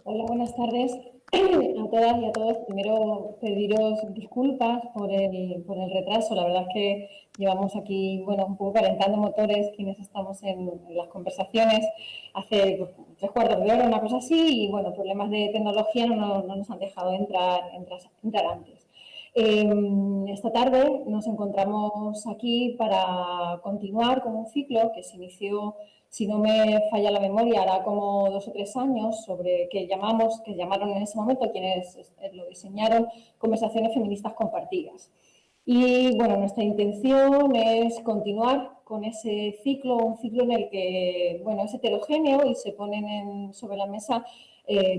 Hola, buenas tardes a todas y a todos. Primero pediros disculpas por el retraso. La verdad es que llevamos aquí, bueno, un poco calentando motores quienes estamos en las conversaciones hace pues, 3/4 de hora, una cosa así, y bueno, problemas de tecnología no nos han dejado entrar antes. Esta tarde nos encontramos aquí para continuar con un ciclo que se inició, si no me falla la memoria, hará como 2 o 3 años, sobre que llamaron en ese momento quienes lo diseñaron, conversaciones feministas compartidas. Y bueno, nuestra intención es continuar con ese ciclo, un ciclo en el que, bueno, es heterogéneo y se ponen sobre la mesa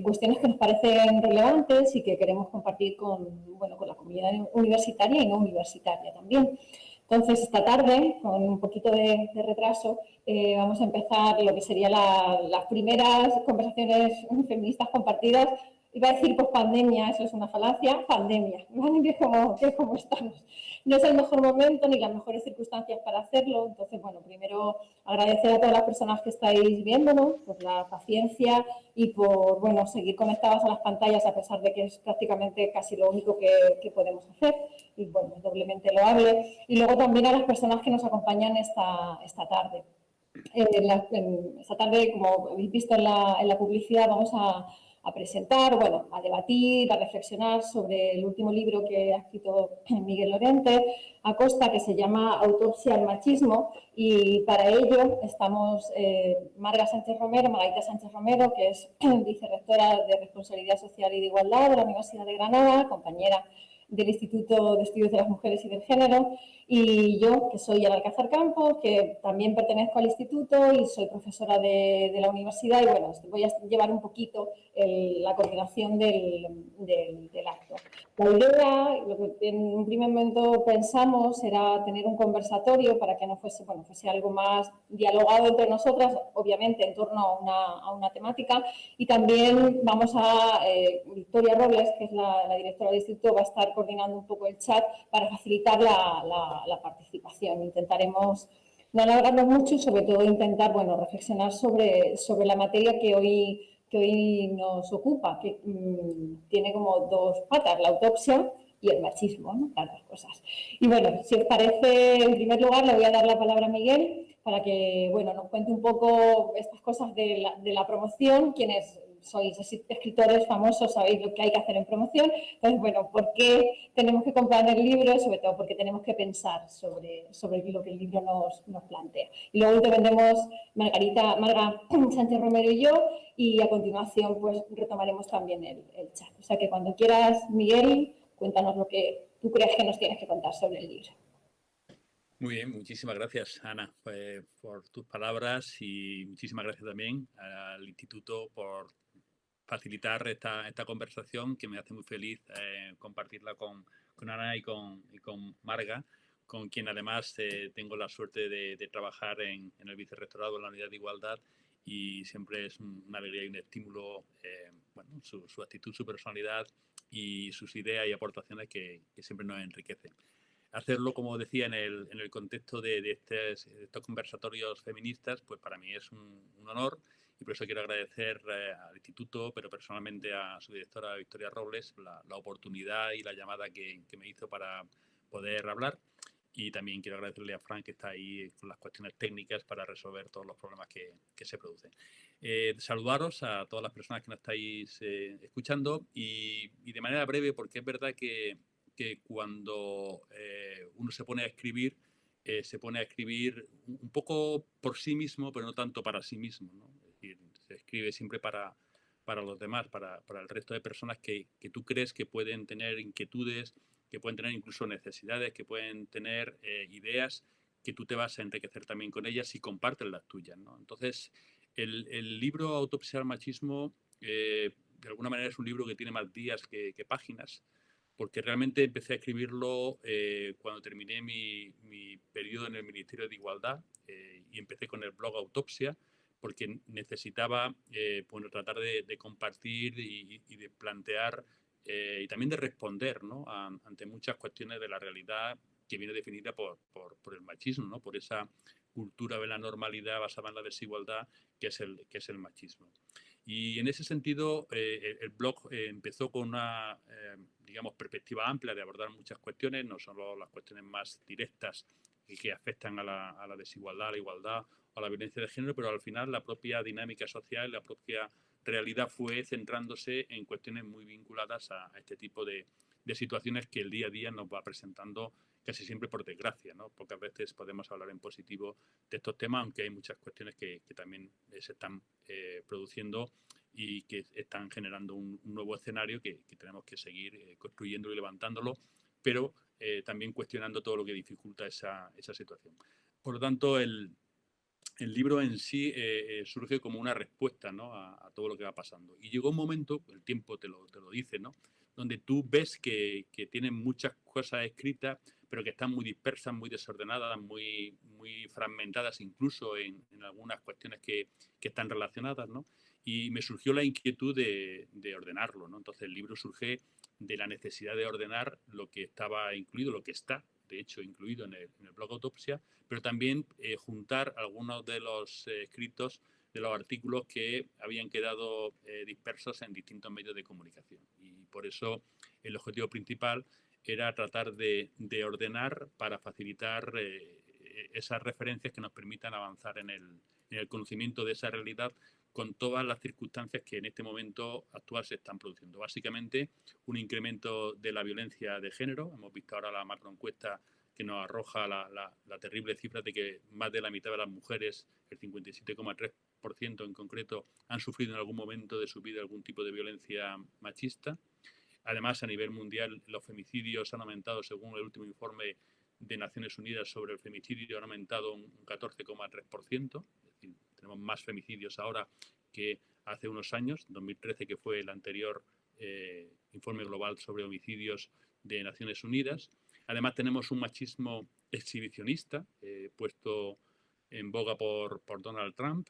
cuestiones que nos parecen relevantes y que queremos compartir con, bueno, con la comunidad universitaria y no universitaria también. Entonces, esta tarde, con un poquito de retraso, vamos a empezar lo que serían las primeras conversaciones feministas compartidas. Iba a decir post-pandemia, eso es una falacia, pandemia, ¿vale? Que es como estamos. No es el mejor momento ni las mejores circunstancias para hacerlo. Entonces, bueno, primero agradecer a todas las personas que estáis viéndonos por la paciencia y por, bueno, seguir conectadas a las pantallas a pesar de que es prácticamente casi lo único que podemos hacer. Y, bueno, es doblemente loable. Y luego también a las personas que nos acompañan esta tarde. Esta tarde, como habéis visto en la publicidad, vamos a presentar, bueno, a debatir, a reflexionar sobre el último libro que ha escrito Miguel Lorente Acosta, que se llama Autopsia al machismo, y para ello estamos Margarita Sánchez Romero, que es vicerrectora de Responsabilidad Social y de Igualdad de la Universidad de Granada, compañera del Instituto de Estudios de las Mujeres y del Género, y yo, que soy Ana Alcázar Campos, que también pertenezco al instituto y soy profesora de la universidad, y bueno, voy a llevar un poquito la coordinación del acto. La idea, lo que en un primer momento pensamos, era tener un conversatorio para que no fuese, bueno, fuese algo más dialogado entre nosotras, obviamente en torno a una temática, y también vamos a, Victoria Robles, que es la directora del instituto, va a estar coordinando un poco el chat para facilitar la participación. Intentaremos no alargarnos mucho y sobre todo intentar, bueno, reflexionar sobre la materia que hoy nos ocupa, que tiene como dos patas, la autopsia y el machismo, ¿no? Las dos cosas. Y bueno, si os parece, en primer lugar le voy a dar la palabra a Miguel para que, bueno, nos cuente un poco estas cosas de la promoción, quienes sois escritores famosos, sabéis lo que hay que hacer en promoción. Entonces, bueno, ¿por qué tenemos que comprar el libro? Y sobre todo, porque tenemos que pensar sobre lo que el libro nos plantea. Y luego intervendremos Marga Sánchez Romero y yo, y a continuación pues retomaremos también el chat. O sea que cuando quieras, Miguel, cuéntanos lo que tú crees que nos tienes que contar sobre el libro. Muy bien, muchísimas gracias, Ana, por tus palabras, y muchísimas gracias también al Instituto por facilitar esta conversación, que me hace muy feliz compartirla con Ana y con Marga, con quien además tengo la suerte de trabajar en el vicerrectorado de la Unidad de Igualdad, y siempre es una alegría y un estímulo, bueno, su actitud, su personalidad y sus ideas y aportaciones que siempre nos enriquecen. Hacerlo, como decía, en el contexto de estos conversatorios feministas, pues para mí es un honor, y por eso quiero agradecer al Instituto, pero personalmente a su directora Victoria Robles, la oportunidad y la llamada que me hizo para poder hablar. Y también quiero agradecerle a Fran, que está ahí con las cuestiones técnicas para resolver todos los problemas que se producen. Saludaros a todas las personas que nos estáis escuchando, y de manera breve, porque es verdad que cuando uno se pone a escribir un poco por sí mismo, pero no tanto para sí mismo, ¿no? Es decir, se escribe siempre para los demás, para el resto de personas que tú crees que pueden tener inquietudes, que pueden tener incluso necesidades, que pueden tener ideas, que tú te vas a enriquecer también con ellas si compartes las tuyas, ¿no? Entonces, el libro Autopsia al machismo, de alguna manera es un libro que tiene más días que páginas, porque realmente empecé a escribirlo cuando terminé mi periodo en el Ministerio de Igualdad, y empecé con el blog Autopsia, porque necesitaba bueno, tratar de compartir y de plantear y también de responder, ¿no?, ante muchas cuestiones de la realidad que viene definida por el machismo, ¿no?, por esa cultura de la normalidad basada en la desigualdad que es el machismo. Y en ese sentido, el blog empezó con una, digamos, perspectiva amplia de abordar muchas cuestiones, no solo las cuestiones más directas que afectan a la desigualdad, a la igualdad o a la violencia de género, pero al final la propia dinámica social, la propia realidad fue centrándose en cuestiones muy vinculadas a este tipo de situaciones que el día a día nos va presentando casi siempre por desgracia, ¿no? Pocas veces podemos hablar en positivo de estos temas, aunque hay muchas cuestiones que también se están produciendo y que están generando un nuevo escenario que tenemos que seguir construyendo y levantándolo, pero también cuestionando todo lo que dificulta esa situación. Por lo tanto, el libro en sí surge como una respuesta, ¿no?, a todo lo que va pasando. Y llegó un momento, el tiempo te lo dice, ¿no?, donde tú ves que tienen muchas cosas escritas, pero que están muy dispersas, muy desordenadas, muy fragmentadas, incluso en algunas cuestiones que están relacionadas, ¿no? Y me surgió la inquietud de ordenarlo, ¿no? Entonces el libro surge de la necesidad de ordenar lo que estaba incluido, lo que está, de hecho, incluido en el blog Autopsia, pero también juntar algunos de los escritos de los artículos que habían quedado dispersos en distintos medios de comunicación. Y por eso el objetivo principal era tratar de ordenar para facilitar esas referencias que nos permitan avanzar en el conocimiento de esa realidad con todas las circunstancias que en este momento actual se están produciendo. Básicamente, un incremento de la violencia de género. Hemos visto ahora la macroencuesta que nos arroja la terrible cifra de que más de la mitad de las mujeres, el 57,3% en concreto, han sufrido en algún momento de su vida algún tipo de violencia machista. Además, a nivel mundial, los femicidios han aumentado, según el último informe de Naciones Unidas sobre el femicidio, han aumentado un 14,3%. Es decir, tenemos más femicidios ahora que hace unos años, 2013, que fue el anterior informe global sobre homicidios de Naciones Unidas. Además, tenemos un machismo exhibicionista puesto en boga por Donald Trump,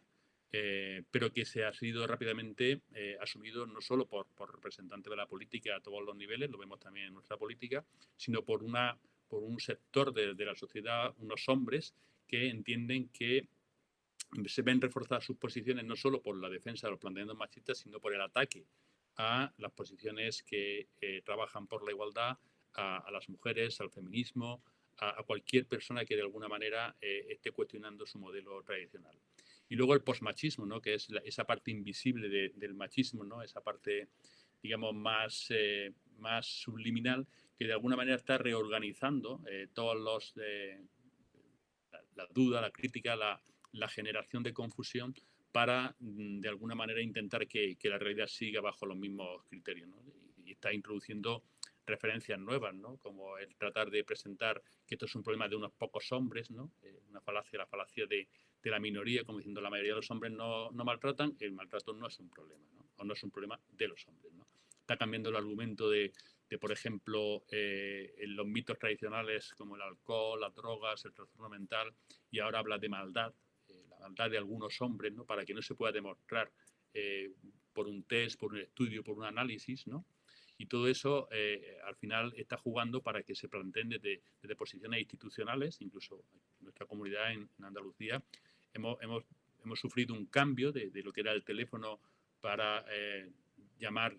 pero que se ha sido rápidamente asumido no solo por representantes de la política a todos los niveles, lo vemos también en nuestra política, sino por un sector de la sociedad, unos hombres que entienden que se ven reforzadas sus posiciones no solo por la defensa de los planteamientos machistas, sino por el ataque a las posiciones que trabajan por la igualdad, a las mujeres, al feminismo, a cualquier persona que de alguna manera esté cuestionando su modelo tradicional. Y luego el posmachismo, ¿no?, que es esa parte invisible del machismo, ¿no?, esa parte, digamos, más subliminal, que de alguna manera está reorganizando todos la duda, la crítica, la generación de confusión para, de alguna manera, intentar que la realidad siga bajo los mismos criterios, ¿no? Y está introduciendo referencias nuevas, ¿no?, como el tratar de presentar que esto es un problema de unos pocos hombres, ¿no?, una falacia, la falacia de la minoría, como diciendo la mayoría de los hombres no maltratan, el maltrato no es un problema, ¿no?, o no es un problema de los hombres, ¿no? Está cambiando el argumento de por ejemplo, en los mitos tradicionales como el alcohol, las drogas, el trastorno mental, y ahora habla de maldad, la maldad de algunos hombres, ¿no?, para que no se pueda demostrar por un test, por un estudio, por un análisis, ¿no? Y todo eso al final está jugando para que se planteen desde posiciones institucionales, incluso en nuestra comunidad en Andalucía, hemos sufrido un cambio de lo que era el teléfono para llamar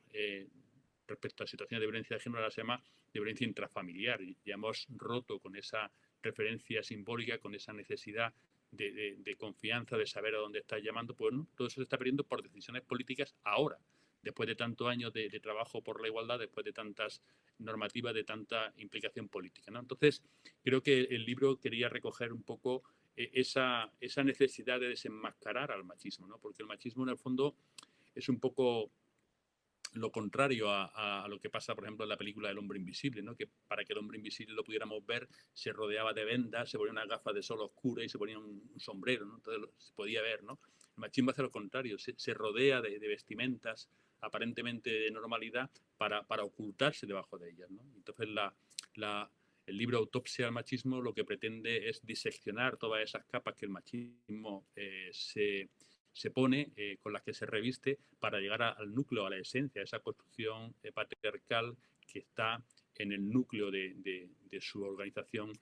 respecto a situaciones de violencia de género, ahora se llama de violencia intrafamiliar. Y ya hemos roto con esa referencia simbólica, con esa necesidad de confianza, de saber a dónde estás llamando. Pues no, todo eso se está perdiendo por decisiones políticas ahora, después de tantos años de trabajo por la igualdad, después de tantas normativas, de tanta implicación política, ¿no? Entonces, creo que el libro quería recoger un poco esa necesidad de desenmascarar al machismo, ¿no? Porque el machismo, en el fondo, es un poco lo contrario a lo que pasa, por ejemplo, en la película El hombre invisible, ¿no?, que para que el hombre invisible lo pudiéramos ver se rodeaba de vendas, se ponía unas gafas de sol oscura y se ponía un sombrero, ¿no? Entonces se podía ver, ¿no? El machismo hace lo contrario, se rodea de vestimentas aparentemente de normalidad para ocultarse debajo de ellas, ¿no? Entonces el libro Autopsia al machismo lo que pretende es diseccionar todas esas capas que el machismo se pone, con las que se reviste, para llegar al núcleo, a la esencia, a esa construcción patriarcal que está en el núcleo de su organización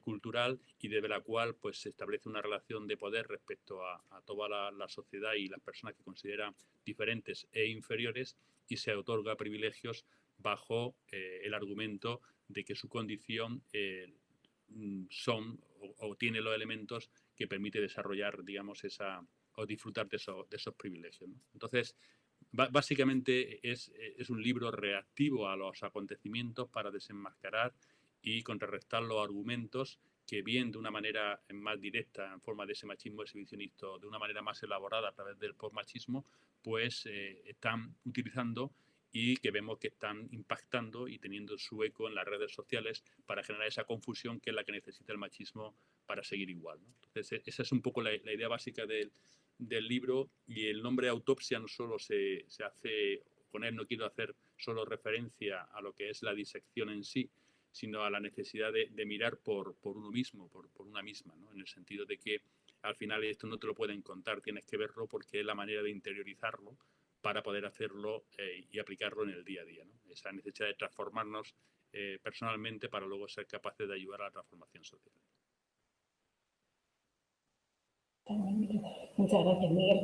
cultural y desde la cual pues se establece una relación de poder respecto a toda la sociedad y las personas que consideran diferentes e inferiores, y se otorga privilegios bajo el argumento de que su condición son o tiene los elementos que permite desarrollar, digamos, o disfrutar de esos privilegios, ¿no? Entonces, básicamente es un libro reactivo a los acontecimientos para desenmascarar y contrarrestar los argumentos que, bien de una manera más directa, en forma de ese machismo exhibicionista, de una manera más elaborada a través del postmachismo, pues están utilizando y que vemos que están impactando y teniendo su eco en las redes sociales para generar esa confusión que es la que necesita el machismo para seguir igual, ¿no? Entonces, esa es un poco la idea básica del libro, y el nombre autopsia no solo se hace con él, no quiero hacer solo referencia a lo que es la disección en sí, sino a la necesidad de mirar por uno mismo, por una misma, ¿no? En el sentido de que al final esto no te lo pueden contar, tienes que verlo porque es la manera de interiorizarlo para poder hacerlo y aplicarlo en el día a día, ¿no? Esa necesidad de transformarnos personalmente para luego ser capaces de ayudar a la transformación social. Muchas gracias, Miguel.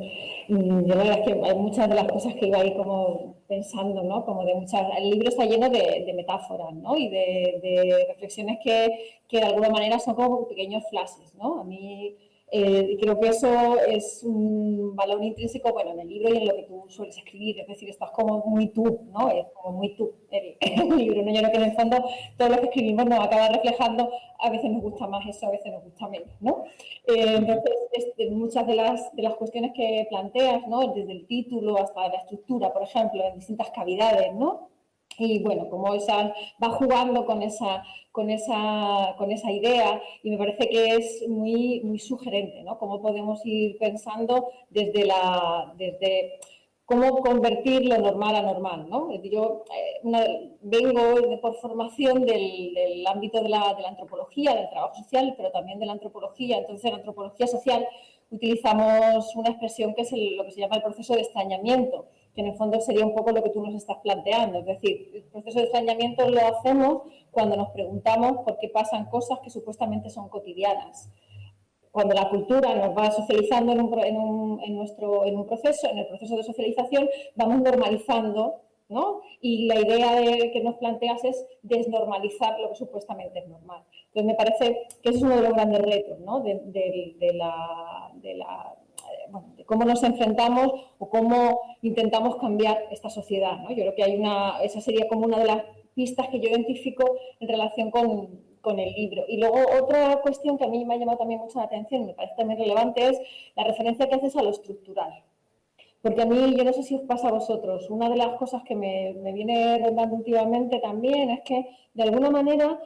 Yo la verdad es que hay muchas de las cosas que iba ahí como pensando, ¿no? Como de muchas. El libro está lleno de metáforas, ¿no? Y de reflexiones que de alguna manera son como pequeños flashes, ¿no? A mí creo que eso es un valor intrínseco, bueno, en el libro y en lo que tú sueles escribir. Es decir, estás como muy tú, ¿no? Es como muy tú el libro, ¿no? Yo creo que en el fondo todo lo que escribimos nos acaba reflejando. A veces nos gusta más eso, a veces nos gusta menos, ¿no? Entonces, muchas de las cuestiones que planteas, ¿no? Desde el título hasta la estructura, por ejemplo, en distintas cavidades, ¿no? Y bueno, como esa va jugando con esa idea, y me parece que es muy, muy sugerente, ¿no? Cómo podemos ir pensando desde cómo convertir lo normal a normal, ¿no? Yo vengo por formación del ámbito de la antropología, del trabajo social, pero también de la antropología. Entonces, en la antropología social utilizamos una expresión que es lo que se llama el proceso de extrañamiento, que en el fondo sería un poco lo que tú nos estás planteando. Es decir, el proceso de extrañamiento lo hacemos cuando nos preguntamos por qué pasan cosas que supuestamente son cotidianas. Cuando la cultura nos va socializando en el proceso de socialización, vamos normalizando, ¿no? Y la idea que nos planteas es desnormalizar lo que supuestamente es normal. Entonces, me parece que ese es uno de los grandes retos, ¿no? de cómo nos enfrentamos o cómo intentamos cambiar esta sociedad, ¿no? Yo creo que esa sería como una de las pistas que yo identifico en relación con el libro. Y luego otra cuestión que a mí me ha llamado también mucho la atención y me parece también relevante es la referencia que haces a lo estructural. Porque a mí, yo no sé si os pasa a vosotros, una de las cosas que me viene rondando últimamente también es que, de alguna manera,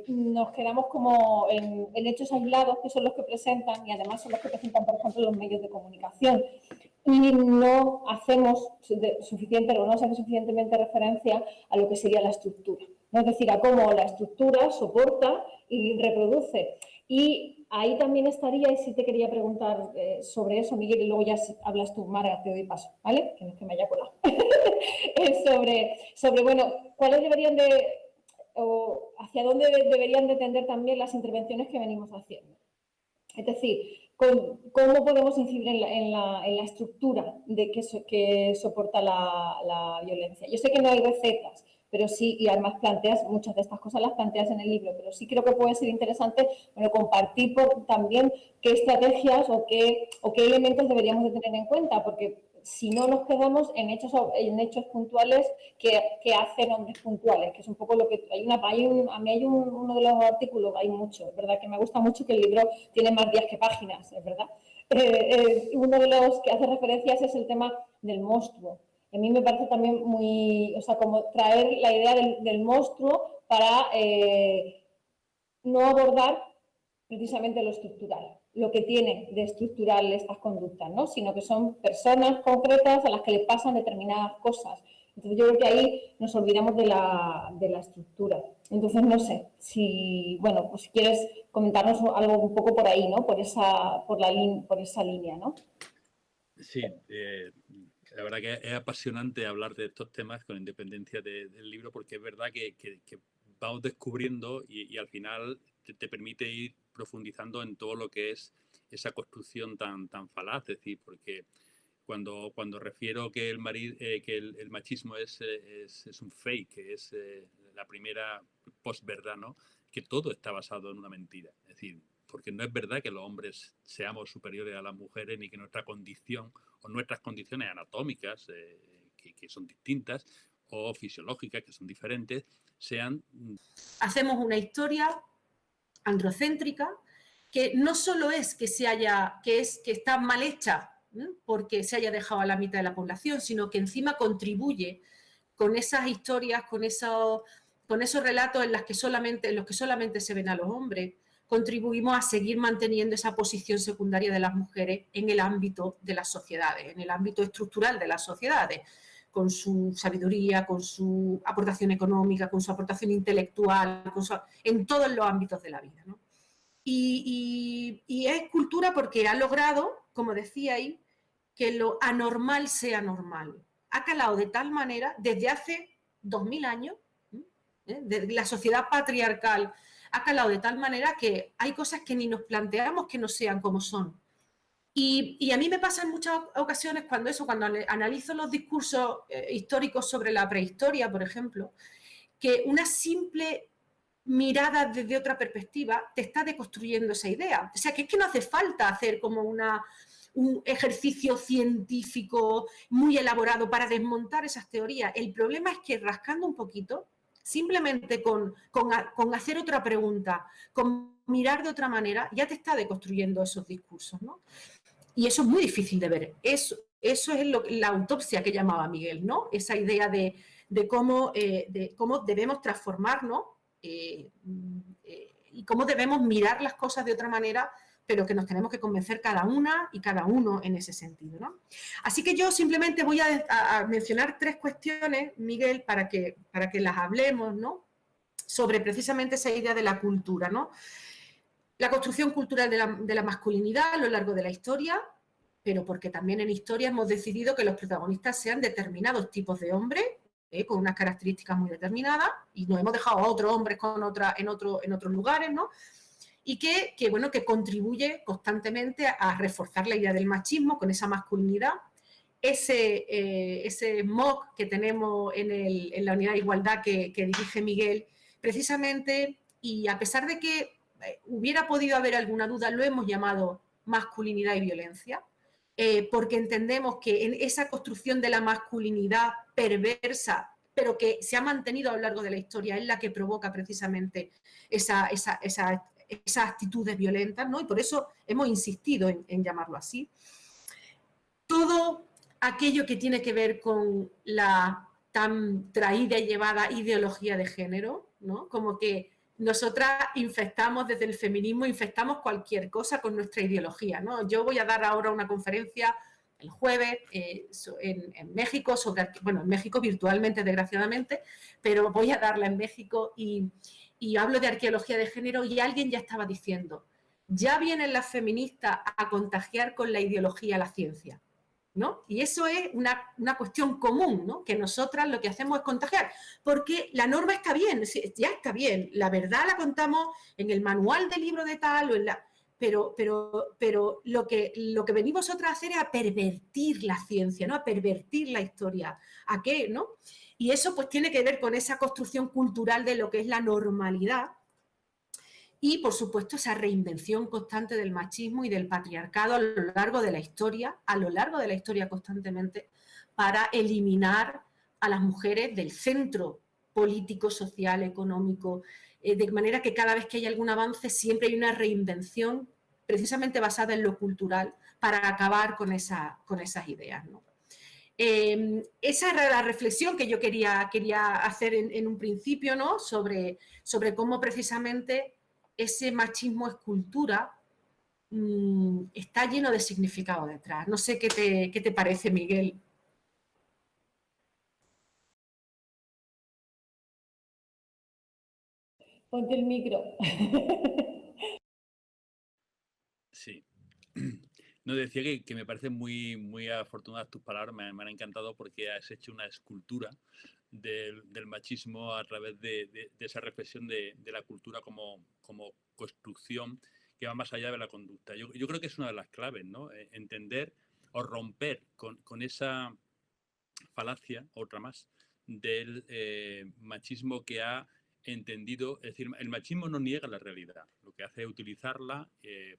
nos quedamos como en hechos aislados, que son los que presentan, y además son los que presentan, por ejemplo, los medios de comunicación. Y no hacemos suficiente, o no se hace suficientemente referencia a lo que sería la estructura, ¿no? Es decir, a cómo la estructura soporta y reproduce. Y ahí también estaría, y sí te quería preguntar sobre eso, Miguel, y luego ya hablas tú, Marga, te doy paso, ¿vale? Que no es que me haya colado. sobre, bueno, cuáles deberían o hacia dónde deberían de tender también las intervenciones que venimos haciendo. Es decir, cómo podemos incidir en la estructura que soporta la violencia. Yo sé que no hay recetas, pero sí, y además planteas muchas de estas cosas, las planteas en el libro, pero sí creo que puede ser interesante, bueno, compartir también qué estrategias o qué elementos deberíamos de tener en cuenta, porque si no nos quedamos en hechos puntuales que hacen hombres puntuales, que es un poco lo que a mí hay uno de los artículos, hay mucho, es verdad que me gusta mucho que el libro tiene más días que páginas, es verdad. Uno de los que hace referencias es el tema del monstruo. A mí me parece también muy, o sea, como traer la idea del monstruo para no abordar precisamente lo estructural, lo que tiene de estructural estas conductas, ¿no? Sino que son personas concretas a las que les pasan determinadas cosas. Entonces yo creo que ahí nos olvidamos de la estructura. Entonces no sé si, bueno, pues si quieres comentarnos algo un poco por ahí, ¿no? Por esa línea, ¿no? Sí, la verdad que es apasionante hablar de estos temas con independencia del libro, porque es verdad que vamos descubriendo y al final te permite ir profundizando en todo lo que es esa construcción tan falaz, es decir, porque cuando refiero que el machismo es un fake, que es la primera posverdad, ¿no? Que todo está basado en una mentira. Es decir, porque no es verdad que los hombres seamos superiores a las mujeres ni que nuestra condición o nuestras condiciones anatómicas, que son distintas, o fisiológicas, que son diferentes, sean... Hacemos una historia androcéntrica que no solo es que está mal hecha, ¿eh?, porque se haya dejado a la mitad de la población, sino que encima contribuye con esas historias, con esos relatos en los que solamente se ven a los hombres, contribuimos a seguir manteniendo esa posición secundaria de las mujeres en el ámbito de las sociedades, en el ámbito estructural de las sociedades, con su sabiduría, con su aportación económica, con su aportación intelectual, en todos los ámbitos de la vida, ¿no? Y es cultura porque ha logrado, como decíais, que lo anormal sea normal. Ha calado de tal manera, desde hace 2000 años, de la sociedad patriarcal, ha calado de tal manera que hay cosas que ni nos planteamos que no sean como son. Y a mí me pasa en muchas ocasiones cuando analizo los discursos históricos sobre la prehistoria, por ejemplo, que una simple mirada desde otra perspectiva te está deconstruyendo esa idea. O sea, que es que no hace falta hacer como un ejercicio científico muy elaborado para desmontar esas teorías. El problema es que rascando un poquito, simplemente con hacer otra pregunta, con mirar de otra manera, ya te está deconstruyendo esos discursos, ¿no? Y eso es muy difícil de ver. Eso es la autopsia que llamaba Miguel, ¿no? Esa idea de cómo debemos transformarnos y cómo debemos mirar las cosas de otra manera, pero que nos tenemos que convencer cada una y cada uno en ese sentido, ¿no? Así que yo simplemente voy a mencionar 3 cuestiones, Miguel, para que las hablemos, ¿no? Sobre precisamente esa idea de la cultura, ¿no? La construcción cultural de la masculinidad a lo largo de la historia, pero porque también en historia hemos decidido que los protagonistas sean determinados tipos de hombres, con unas características muy determinadas, y nos hemos dejado a otros hombres en otros lugares, ¿no? Y que contribuye constantemente a reforzar la idea del machismo con esa masculinidad. Ese MOOC que tenemos en la unidad de igualdad que dirige Miguel, precisamente, y a pesar de que hubiera podido haber alguna duda, lo hemos llamado masculinidad y violencia, porque entendemos que en esa construcción de la masculinidad perversa, pero que se ha mantenido a lo largo de la historia, es la que provoca precisamente esas actitudes violentas, ¿no? Y por eso hemos insistido en llamarlo así. Todo aquello que tiene que ver con la tan traída y llevada ideología de género, ¿no? Como que nosotras infectamos desde el feminismo, infectamos cualquier cosa con nuestra ideología, ¿no? Yo voy a dar ahora una conferencia el jueves en México, en México virtualmente, desgraciadamente, pero voy a darla en México y hablo de arqueología de género y alguien ya estaba diciendo, ya vienen las feministas a contagiar con la ideología la ciencia, ¿no? Y eso es una cuestión común, ¿no? Que nosotras lo que hacemos es contagiar, porque la norma está bien, ya está bien, la verdad la contamos en el manual del libro de tal, pero lo que venimos nosotras a hacer es a pervertir la ciencia, ¿no? A pervertir la historia. ¿A qué, no? Y eso pues tiene que ver con esa construcción cultural de lo que es la normalidad, y, por supuesto, esa reinvención constante del machismo y del patriarcado a lo largo de la historia constantemente, para eliminar a las mujeres del centro político, social, económico, de manera que cada vez que hay algún avance siempre hay una reinvención precisamente basada en lo cultural para acabar con esas ideas, ¿no? Esa era la reflexión que yo quería hacer en un principio, ¿no? Sobre cómo precisamente ese machismo es cultura, está lleno de significado detrás. No sé qué te parece, Miguel. Ponte el micro. Sí. No, decía que me parecen muy afortunadas tus palabras, me han encantado porque has hecho una escultura del machismo a través de esa reflexión de la cultura como construcción que va más allá de la conducta. Yo creo que es una de las claves, ¿no? Entender o romper con esa falacia, otra más, del machismo que ha entendido. Es decir, el machismo no niega la realidad, lo que hace es utilizarla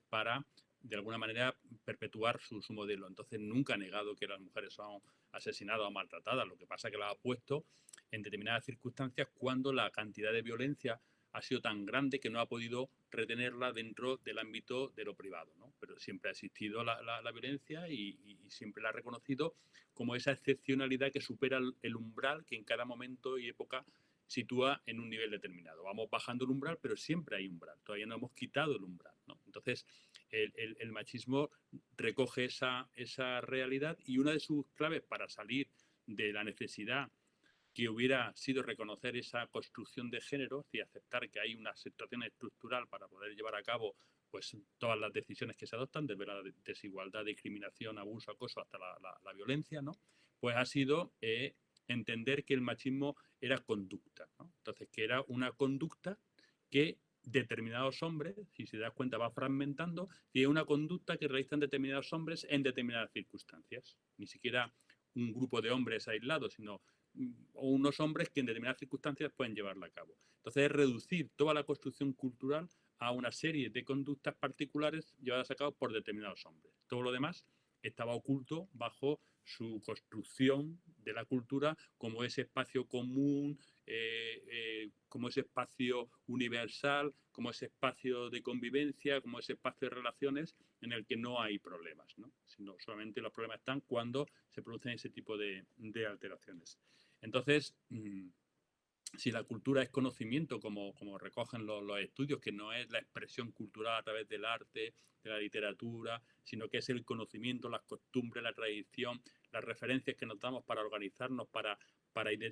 para, de alguna manera, perpetuar su modelo. Entonces, nunca ha negado que las mujeres son asesinadas o maltratadas, lo que pasa es que las ha puesto en determinadas circunstancias cuando la cantidad de violencia ha sido tan grande que no ha podido retenerla dentro del ámbito de lo privado, ¿no? Pero siempre ha existido la violencia y siempre la ha reconocido como esa excepcionalidad que supera el umbral que en cada momento y época sitúa en un nivel determinado. Vamos bajando el umbral, pero siempre hay umbral. Todavía no hemos quitado el umbral, ¿no? Entonces, el machismo recoge esa realidad, y una de sus claves para salir de la necesidad que hubiera sido reconocer esa construcción de género y aceptar que hay una situación estructural para poder llevar a cabo pues todas las decisiones que se adoptan, desde la desigualdad, discriminación, abuso, acoso hasta la violencia, ¿no? Pues ha sido entender que el machismo era conducta, ¿no? Entonces, que era una conducta que determinados hombres, si se da cuenta, va fragmentando, y es una conducta que realizan determinados hombres en determinadas circunstancias. Ni siquiera un grupo de hombres aislados, sino unos hombres que en determinadas circunstancias pueden llevarla a cabo. Entonces, es reducir toda la construcción cultural a una serie de conductas particulares llevadas a cabo por determinados hombres. Todo lo demás estaba oculto bajo su construcción de la cultura como ese espacio común, como ese espacio universal, como ese espacio de convivencia, como ese espacio de relaciones en el que no hay problemas, ¿no? Sino solamente los problemas están cuando se producen ese tipo de alteraciones. Entonces, si la cultura es conocimiento, como recogen los estudios, que no es la expresión cultural a través del arte, de la literatura, sino que es el conocimiento, las costumbres, la tradición, las referencias que nos damos para organizarnos, para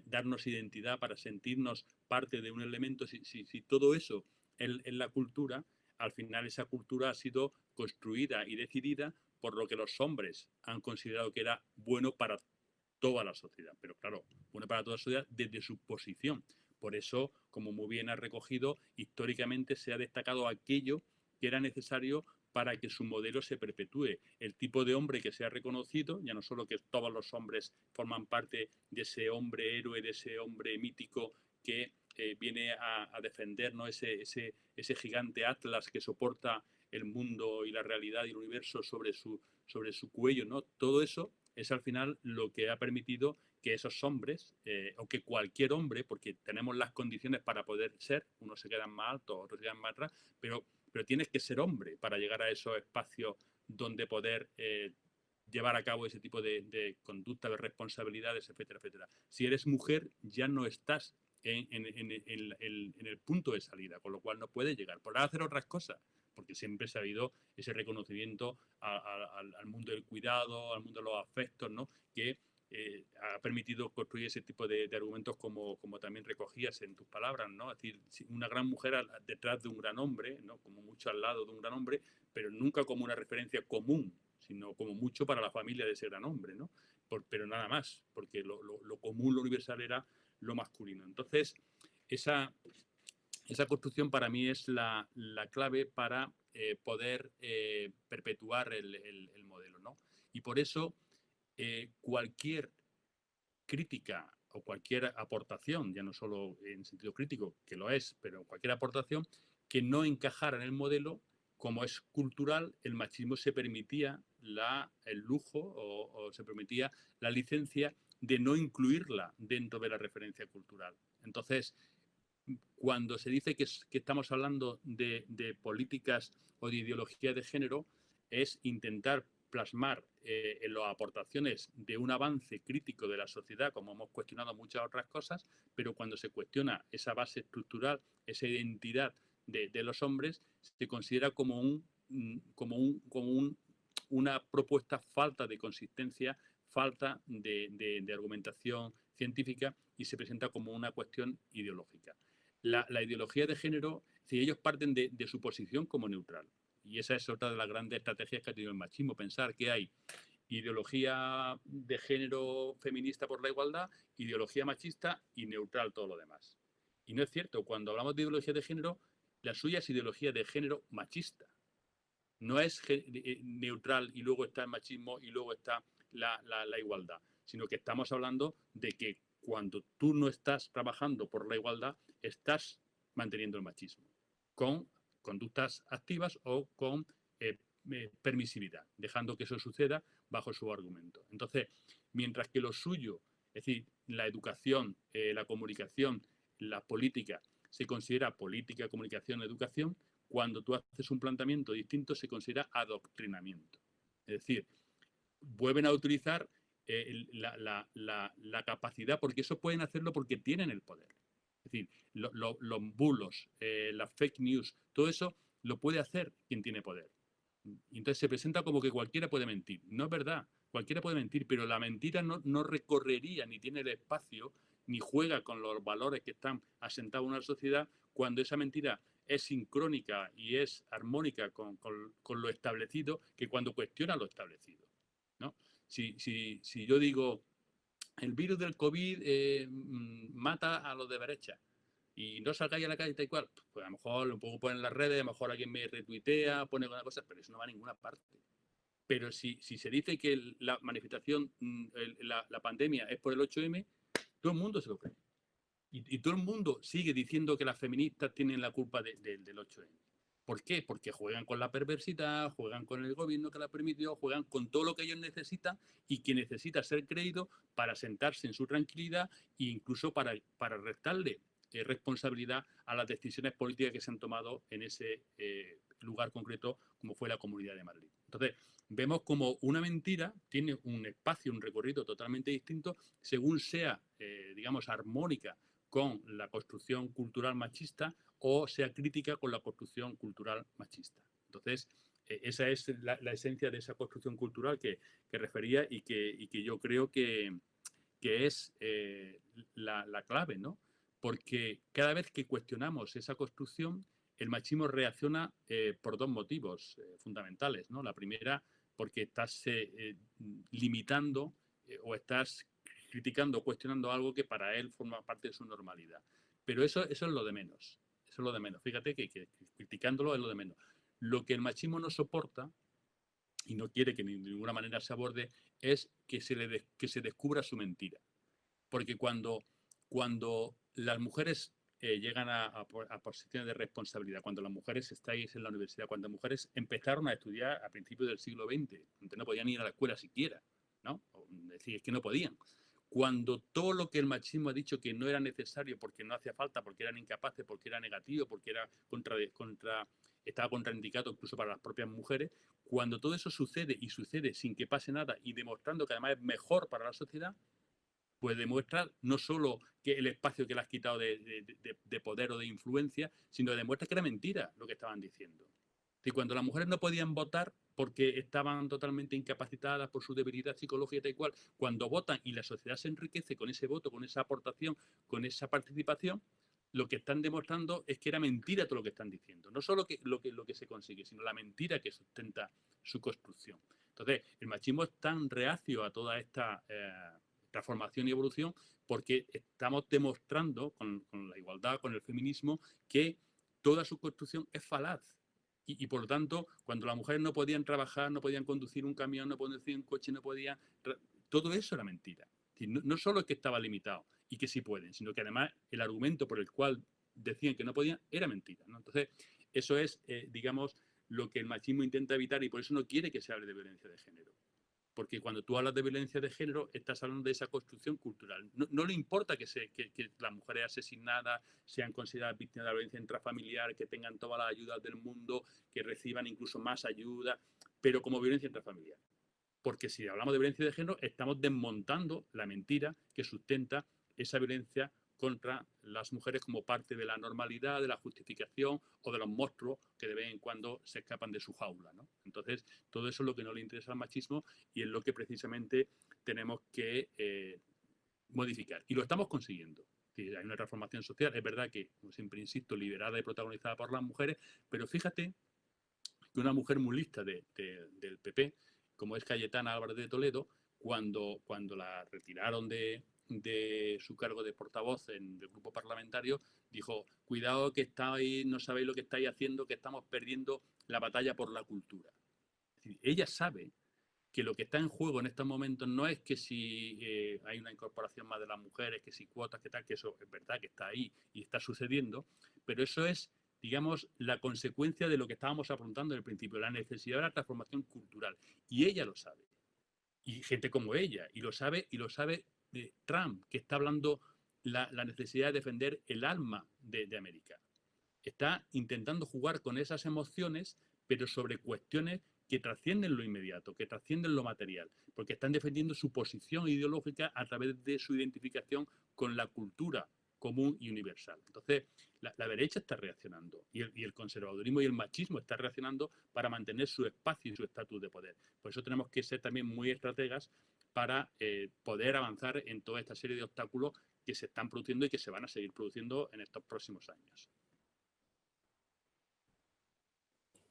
darnos identidad, para sentirnos parte de un elemento, si todo eso es la cultura, al final esa cultura ha sido construida y decidida por lo que los hombres han considerado que era bueno para toda la sociedad, pero claro, bueno para toda la sociedad desde su posición. Por eso, como muy bien ha recogido, históricamente se ha destacado aquello que era necesario para que su modelo se perpetúe. El tipo de hombre que se ha reconocido, ya no solo que todos los hombres forman parte de ese hombre héroe, de ese hombre mítico que viene a defender, ¿no? ese gigante Atlas que soporta el mundo y la realidad y el universo sobre su cuello, ¿no? Todo eso es al final lo que ha permitido que esos hombres, o que cualquier hombre, porque tenemos las condiciones para poder ser, unos se quedan más altos, otros se quedan más atrás, pero tienes que ser hombre para llegar a esos espacios donde poder llevar a cabo ese tipo de conducta, de responsabilidades, etcétera, etcétera. Si eres mujer, ya no estás en el punto de salida, con lo cual no puedes llegar. Podrás hacer otras cosas, porque siempre se ha habido ese reconocimiento al mundo del cuidado, al mundo de los afectos, ¿no? Que ha permitido construir ese tipo de argumentos como también recogías en tus palabras, ¿no? Es decir, una gran mujer detrás de un gran hombre, ¿no? Como mucho al lado de un gran hombre, pero nunca como una referencia común, sino como mucho para la familia de ese gran hombre, ¿no? Pero nada más, porque lo común, lo universal era lo masculino. Entonces, esa construcción para mí es la clave para poder perpetuar el modelo, ¿no? Y por eso cualquier crítica o cualquier aportación, ya no solo en sentido crítico, que lo es, pero cualquier aportación que no encajara en el modelo, como es cultural, el machismo se permitía el lujo o se permitía la licencia de no incluirla dentro de la referencia cultural. Entonces, cuando se dice que estamos hablando de políticas o de ideología de género, es intentar plasmar en las aportaciones de un avance crítico de la sociedad, como hemos cuestionado muchas otras cosas, pero cuando se cuestiona esa base estructural, esa identidad de los hombres, se considera como una propuesta falta de consistencia, falta de argumentación científica, y se presenta como una cuestión ideológica. La ideología de género, si ellos parten de su posición como neutral, y esa es otra de las grandes estrategias que ha tenido el machismo, pensar que hay ideología de género feminista por la igualdad, ideología machista y neutral todo lo demás. Y no es cierto. Cuando hablamos de ideología de género, La suya es ideología de género machista. No es neutral y luego está el machismo y luego está la igualdad, sino que estamos hablando de que cuando tú no estás trabajando por la igualdad, estás manteniendo el machismo, con conductas activas o con permisividad, dejando que eso suceda bajo su argumento. Entonces, mientras que lo suyo, es decir, la educación, la comunicación, la política, se considera política, comunicación, educación, cuando tú haces un planteamiento distinto se considera adoctrinamiento. Es decir, vuelven a utilizar la capacidad, porque eso pueden hacerlo porque tienen el poder. Es decir, los bulos, las fake news, todo eso lo puede hacer quien tiene poder. Y entonces se presenta como que cualquiera puede mentir. No es verdad, cualquiera puede mentir, pero la mentira no recorrería ni tiene el espacio ni juega con los valores que están asentados en una sociedad cuando esa mentira es sincrónica y es armónica con lo establecido que cuando cuestiona lo establecido, ¿no? Si yo digo, el virus del COVID mata a los de derecha y no salgáis a la calle tal cual, pues a lo mejor lo pongo en las redes, a lo mejor alguien me retuitea, pone alguna cosa, pero eso no va a ninguna parte. Pero si se dice que la manifestación, la pandemia es por el 8M, todo el mundo se lo cree. Y todo el mundo sigue diciendo que las feministas tienen la culpa del 8M. ¿Por qué? Porque juegan con la perversidad, juegan con el gobierno que la permitió, juegan con todo lo que ellos necesitan y que necesita ser creído para sentarse en su tranquilidad e incluso para restarle responsabilidad a las decisiones políticas que se han tomado en ese lugar concreto como fue la Comunidad de Madrid. Entonces, vemos como una mentira tiene un espacio, un recorrido totalmente distinto según sea, digamos, armónica con la construcción cultural machista o sea crítica con la construcción cultural machista. Entonces, esa es la esencia de esa construcción cultural que refería y que yo creo que es la clave, ¿no? Porque cada vez que cuestionamos esa construcción, el machismo reacciona por dos motivos fundamentales, ¿no? La primera, porque estás limitando o estás criticando o cuestionando algo que para él forma parte de su normalidad. Pero eso es lo de menos. Eso es lo de menos. Fíjate que criticándolo es lo de menos. Lo que el machismo no soporta y no quiere que de ninguna manera se aborde es que se descubra su mentira. Porque cuando las mujeres llegan a posiciones de responsabilidad, cuando las mujeres estáis en la universidad, cuando las mujeres empezaron a estudiar a principios del siglo XX, donde no podían ir a la escuela siquiera, ¿no? Es decir, es que no podían. Cuando todo lo que el machismo ha dicho que no era necesario porque no hacía falta, porque eran incapaces, porque era negativo, porque era estaba contraindicado incluso para las propias mujeres, cuando todo eso sucede y sucede sin que pase nada y demostrando que además es mejor para la sociedad, pues demuestra no solo que el espacio que le has quitado de poder o de influencia, sino que demuestra que era mentira lo que estaban diciendo. Y cuando las mujeres no podían votar porque estaban totalmente incapacitadas por su debilidad psicológica y tal y cual, cuando votan y la sociedad se enriquece con ese voto, con esa aportación, con esa participación, lo que están demostrando es que era mentira todo lo que están diciendo. No solo lo que se consigue, sino la mentira que sustenta su construcción. Entonces, el machismo es tan reacio a toda esta transformación y evolución porque estamos demostrando con la igualdad, con el feminismo, que toda su construcción es falaz. Y por lo tanto, cuando las mujeres no podían trabajar, no podían conducir un camión, no podían conducir un coche, no podían... Todo eso era mentira. No solo es que estaba limitado y que sí pueden, sino que además el argumento por el cual decían que no podían era mentira, ¿no? Entonces, eso es, digamos, lo que el machismo intenta evitar y por eso no quiere que se hable de violencia de género. Porque cuando tú hablas de violencia de género, estás hablando de esa construcción cultural. No le importa que las mujeres asesinadas sean consideradas víctimas de la violencia intrafamiliar, que tengan todas las ayudas del mundo, que reciban incluso más ayuda, pero como violencia intrafamiliar. Porque si hablamos de violencia de género, estamos desmontando la mentira que sustenta esa violencia contra las mujeres como parte de la normalidad, de la justificación o de los monstruos que de vez en cuando se escapan de su jaula, ¿no? Entonces, todo eso es lo que no le interesa al machismo y es lo que precisamente tenemos que modificar. Y lo estamos consiguiendo. Hay una transformación social, es verdad que, como siempre insisto, liderada y protagonizada por las mujeres, pero fíjate que una mujer muy lista del PP, como es Cayetana Álvarez de Toledo, cuando la retiraron de su cargo de portavoz en el grupo parlamentario, dijo, cuidado que estáis, no sabéis lo que estáis haciendo, que estamos perdiendo la batalla por la cultura. Es decir, ella sabe que lo que está en juego en estos momentos no es que si hay una incorporación más de las mujeres, que si cuotas, que tal, que eso es verdad que está ahí y está sucediendo, pero eso es, digamos, la consecuencia de lo que estábamos apuntando en el principio, la necesidad de la transformación cultural. Y ella lo sabe. Y gente como ella, y lo sabe Trump, que está hablando la necesidad de defender el alma de América. Está intentando jugar con esas emociones, pero sobre cuestiones que trascienden lo inmediato, que trascienden lo material, porque están defendiendo su posición ideológica a través de su identificación con la cultura común y universal. Entonces, la derecha está reaccionando y el conservadurismo y el machismo están reaccionando para mantener su espacio y su estatus de poder. Por eso tenemos que ser también muy estrategas para poder avanzar en toda esta serie de obstáculos que se están produciendo y que se van a seguir produciendo en estos próximos años.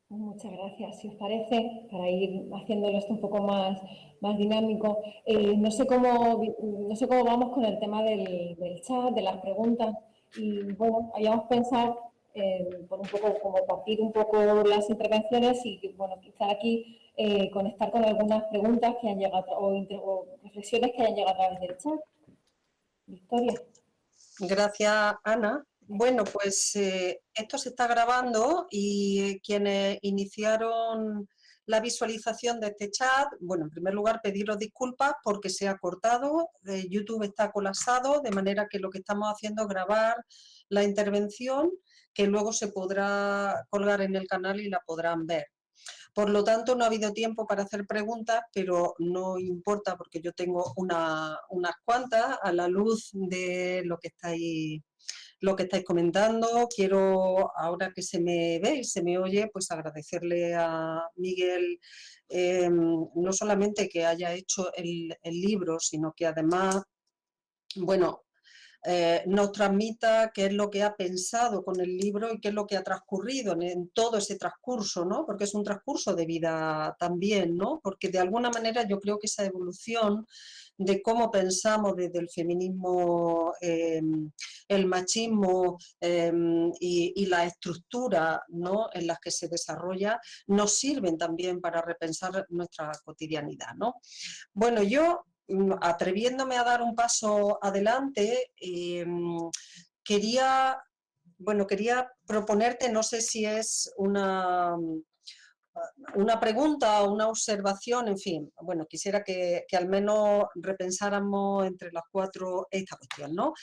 Muchas gracias. Si os parece, para ir haciéndolo esto un poco más dinámico, no sé cómo vamos con el tema del chat, de las preguntas. Y bueno, habíamos pensado por un poco como partir un poco las intervenciones y bueno, quizá aquí conectar con algunas preguntas que han llegado o reflexiones que hayan llegado a través del chat. Victoria. Gracias, Ana. Bueno, pues esto se está grabando y quienes iniciaron la visualización de este chat, bueno, en primer lugar pediros disculpas porque se ha cortado, YouTube está colapsado, de manera que lo que estamos haciendo es grabar la intervención que luego se podrá colgar en el canal y la podrán ver. Por lo tanto, no ha habido tiempo para hacer preguntas, pero no importa porque yo tengo unas cuantas a la luz de lo que estáis comentando. Quiero, ahora que se me ve y se me oye, pues agradecerle a Miguel no solamente que haya hecho el libro, sino que además, bueno, nos transmita qué es lo que ha pensado con el libro y qué es lo que ha transcurrido en todo ese transcurso, ¿no? Porque es un transcurso de vida también, ¿no? Porque de alguna manera yo creo que esa evolución de cómo pensamos desde el feminismo, el machismo y la estructura, ¿no?, en las que se desarrolla, nos sirven también para repensar nuestra cotidianidad, ¿no? Bueno, yo, atreviéndome a dar un paso adelante, quería proponerte, no sé si es una pregunta o una observación, en fin, bueno, quisiera que al menos repensáramos entre las cuatro esta cuestión, ¿no?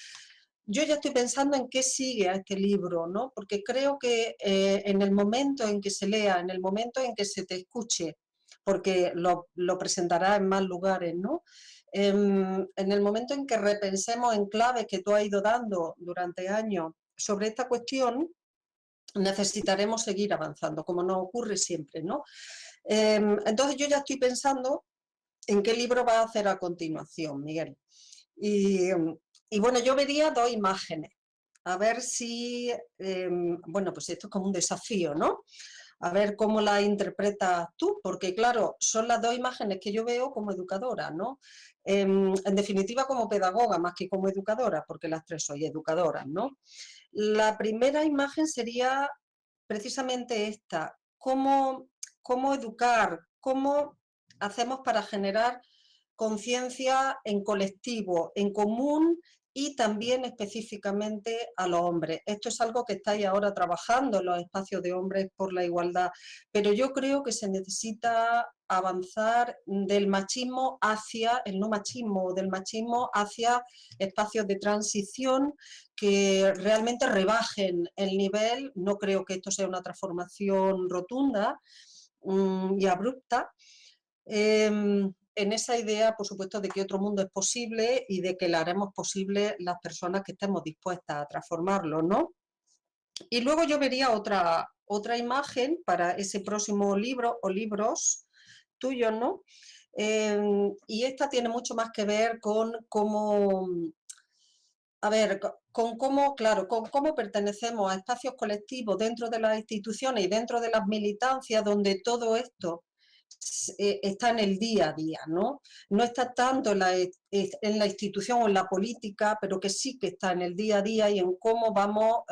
Yo ya estoy pensando en qué sigue a este libro, ¿no? Porque creo que en el momento en que se lea, en el momento en que se te escuche, porque lo presentará en más lugares, ¿no? En el momento en que repensemos en claves que tú has ido dando durante años sobre esta cuestión, necesitaremos seguir avanzando, como nos ocurre siempre, ¿no? Entonces yo ya estoy pensando en qué libro va a hacer a continuación, Miguel. Y bueno, yo vería dos imágenes, a ver si, bueno, pues esto es como un desafío, ¿no? A ver cómo la interpretas tú, porque claro, son las dos imágenes que yo veo como educadora, ¿no? En definitiva como pedagoga más que como educadora, porque las tres soy educadoras, ¿no? La primera imagen sería precisamente esta, cómo educar, cómo hacemos para generar conciencia en colectivo, en común y también específicamente a los hombres. Esto es algo que estáis ahora trabajando en los espacios de hombres por la igualdad, pero yo creo que se necesita avanzar del machismo hacia el no machismo, del machismo hacia espacios de transición que realmente rebajen el nivel. No creo que esto sea una transformación rotunda y abrupta. En esa idea, por supuesto, de que otro mundo es posible y de que la haremos posible las personas que estemos dispuestas a transformarlo, ¿no? Y luego yo vería otra imagen para ese próximo libro o libros tuyos, ¿no? Y esta tiene mucho más que ver con cómo, a ver, con cómo, claro, con cómo pertenecemos a espacios colectivos dentro de las instituciones y dentro de las militancias donde todo esto está en el día a día, ¿no? No está tanto en la institución o en la política, pero que sí que está en el día a día y en cómo vamos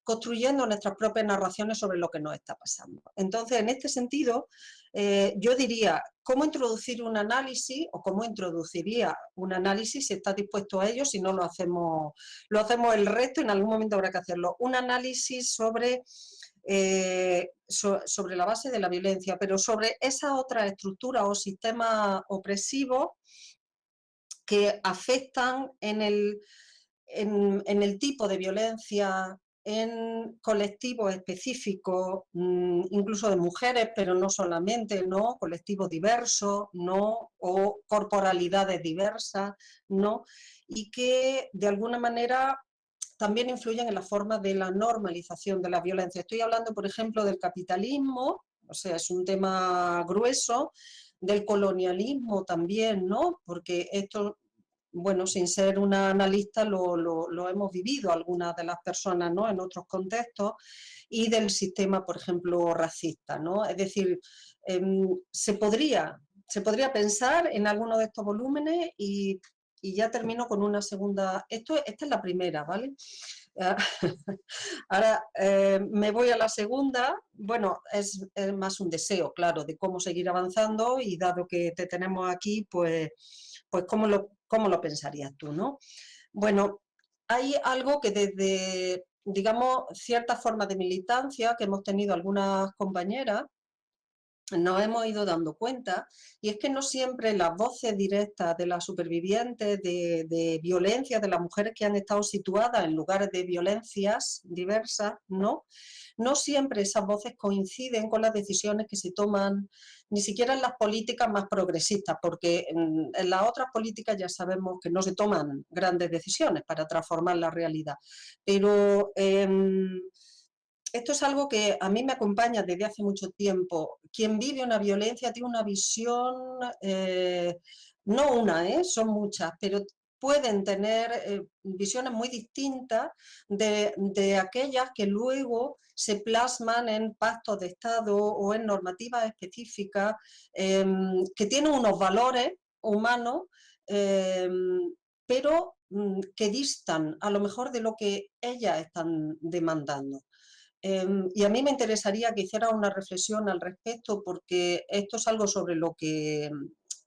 construyendo nuestras propias narraciones sobre lo que nos está pasando. Entonces, en este sentido, yo diría, ¿cómo introducir un análisis o cómo introduciría un análisis si está dispuesto a ello? Si no lo hacemos el resto, en algún momento habrá que hacerlo. Un análisis sobre la base de la violencia, pero sobre esa otra estructura o sistemas opresivos que afectan en el tipo de violencia, en colectivos específicos, incluso de mujeres, pero no solamente, ¿no? Colectivos diversos, ¿no? O corporalidades diversas, ¿no? Y que de alguna manera también influyen en la forma de la normalización de la violencia. Estoy hablando, por ejemplo, del capitalismo, o sea, es un tema grueso, del colonialismo también, ¿no? Porque esto, bueno, sin ser una analista, lo hemos vivido algunas de las personas, ¿no? En otros contextos, y del sistema, por ejemplo, racista, ¿no? Es decir, se podría pensar en alguno de estos volúmenes y ya termino con una segunda. Esta es la primera, ¿vale? Ahora me voy a la segunda. Bueno, es más un deseo, claro, de cómo seguir avanzando y dado que te tenemos aquí, pues ¿cómo lo pensarías tú, no? Bueno, hay algo que desde, digamos, ciertas formas de militancia que hemos tenido algunas compañeras, nos hemos ido dando cuenta, y es que no siempre las voces directas de las supervivientes de violencia, de las mujeres que han estado situadas en lugares de violencias diversas, no siempre esas voces coinciden con las decisiones que se toman, ni siquiera en las políticas más progresistas, porque en las otras políticas ya sabemos que no se toman grandes decisiones para transformar la realidad, pero esto es algo que a mí me acompaña desde hace mucho tiempo. Quien vive una violencia tiene una visión, no una, son muchas, pero pueden tener visiones muy distintas de aquellas que luego se plasman en pactos de Estado o en normativas específicas que tienen unos valores humanos, pero que distan a lo mejor de lo que ellas están demandando. Y a mí me interesaría que hiciera una reflexión al respecto, porque esto es algo sobre lo que,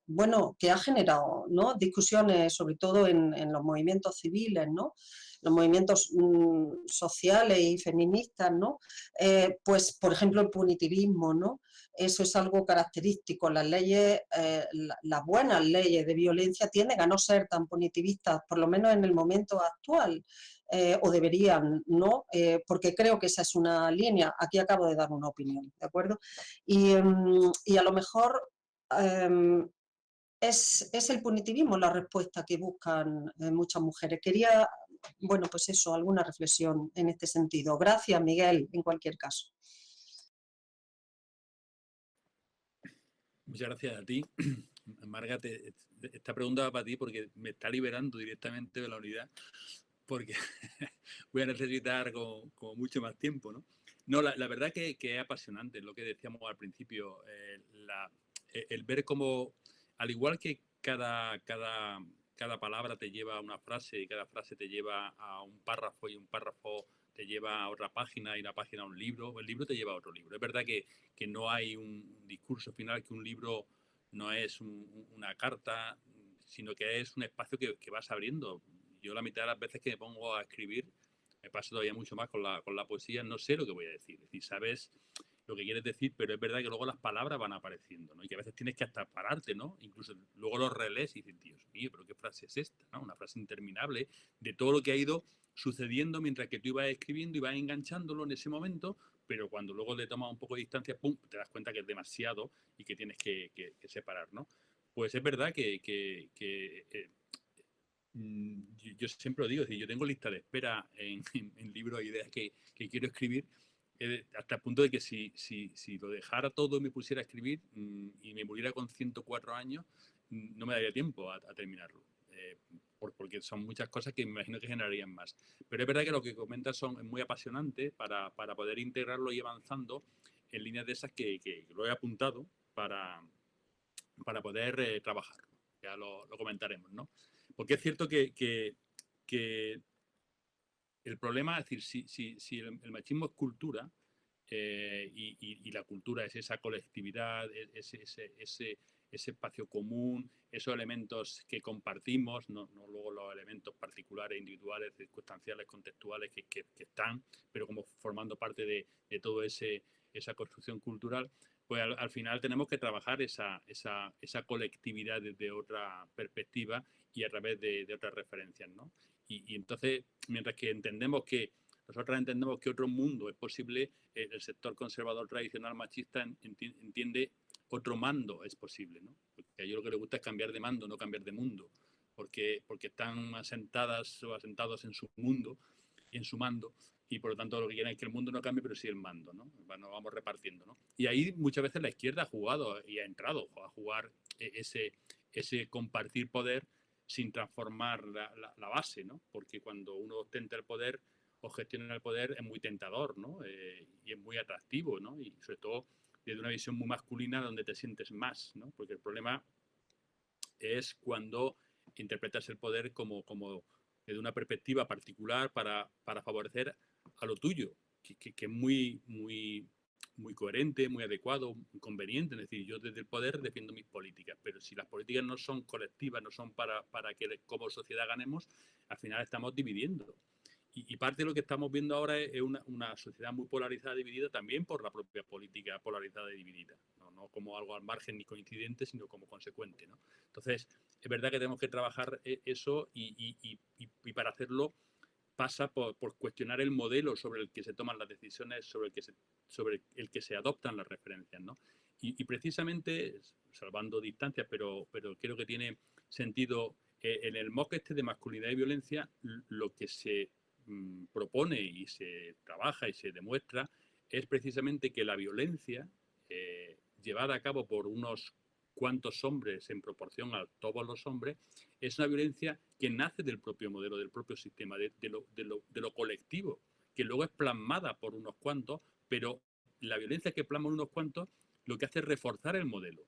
bueno, que ha generado, ¿no? Discusiones, sobre todo en los movimientos civiles, ¿no? Los movimientos sociales y feministas, ¿no? Pues, por ejemplo, el punitivismo, ¿no? Eso es algo característico. Las leyes, las buenas leyes de violencia tienden a no ser tan punitivistas, por lo menos en el momento actual. O deberían, ¿no? Porque creo que esa es una línea. Aquí acabo de dar una opinión, ¿de acuerdo? Y a lo mejor es el punitivismo la respuesta que buscan muchas mujeres. Quería, bueno, pues eso, alguna reflexión en este sentido. Gracias, Miguel, en cualquier caso. Muchas gracias a ti. Marga, esta pregunta va para ti porque me está liberando directamente de la unidad, porque voy a necesitar como mucho más tiempo, ¿no? No, la verdad que es apasionante, lo que decíamos al principio, el ver cómo, al igual que cada palabra te lleva a una frase y cada frase te lleva a un párrafo y un párrafo te lleva a otra página y la página a un libro, el libro te lleva a otro libro. Es verdad que no hay un discurso final, que un libro no es una carta, sino que es un espacio que vas abriendo. Yo la mitad de las veces que me pongo a escribir, me pasa todavía mucho más con la poesía, no sé lo que voy a decir. Es decir, sabes lo que quieres decir, pero es verdad que luego las palabras van apareciendo, ¿no? Y que a veces tienes que hasta pararte, ¿no? Incluso luego los relees y dices, Dios mío, pero ¿qué frase es esta? ¿No? Una frase interminable de todo lo que ha ido sucediendo mientras que tú ibas escribiendo y vas enganchándolo en ese momento, pero cuando luego le tomas un poco de distancia, ¡pum!, te das cuenta que es demasiado y que tienes que separar, ¿no? Pues es verdad que yo siempre lo digo, es decir, yo tengo lista de espera en libros e ideas que quiero escribir, hasta el punto de que si lo dejara todo y me pusiera a escribir y me muriera con 104 años, no me daría tiempo a terminarlo. Porque son muchas cosas que me imagino que generarían más. Pero es verdad que lo que comentas es muy apasionante para poder integrarlo y avanzando en líneas de esas que lo he apuntado, para poder trabajarlo. Ya lo comentaremos, ¿no? Porque es cierto que el problema, es decir, si el machismo es cultura, y la cultura es esa colectividad, ese espacio común, esos elementos que compartimos, no luego los elementos particulares, individuales, circunstanciales, contextuales que están, pero como formando parte de toda esa construcción cultural, pues al final tenemos que trabajar esa colectividad desde otra perspectiva y a través de otras referencias, ¿no? Y entonces, mientras que nosotros entendemos que otro mundo es posible, el sector conservador tradicional machista entiende otro mando es posible, ¿no? Porque a ellos lo que les gusta es cambiar de mando, no cambiar de mundo, porque están asentadas o asentados en su mundo, en su mando, y por lo tanto lo que quieren es que el mundo no cambie, pero sí el mando, ¿no? Nos vamos repartiendo, ¿no? Y ahí muchas veces la izquierda ha jugado y ha entrado a jugar ese compartir poder sin transformar la base, ¿no? Porque cuando uno ostenta el poder o gestiona el poder es muy tentador, ¿no? Y es muy atractivo, ¿no? Y sobre todo desde una visión muy masculina donde te sientes más, ¿no? Porque el problema es cuando interpretas el poder como desde una perspectiva particular para favorecer a lo tuyo, que es muy coherente, muy adecuado, muy conveniente. Es decir, yo desde el poder defiendo mis políticas, pero si las políticas no son colectivas, no son para que como sociedad ganemos, al final estamos dividiendo. Y parte de lo que estamos viendo ahora es una sociedad muy polarizada, dividida también por la propia política polarizada y dividida. No como algo al margen ni coincidente, sino como consecuente, ¿no? Entonces, es verdad que tenemos que trabajar eso y para hacerlo pasa por cuestionar el modelo sobre el que se toman las decisiones, sobre el que se adoptan las referencias, ¿no? Y precisamente, salvando distancias, pero creo que tiene sentido, en el MOOC de masculinidad y violencia, lo que se propone y se trabaja y se demuestra es precisamente que la violencia llevada a cabo por unos cuantos hombres en proporción a todos los hombres es una violencia que nace del propio modelo, del propio sistema, de lo colectivo, que luego es plasmada por unos cuantos, pero la violencia que plasman unos cuantos lo que hace es reforzar el modelo.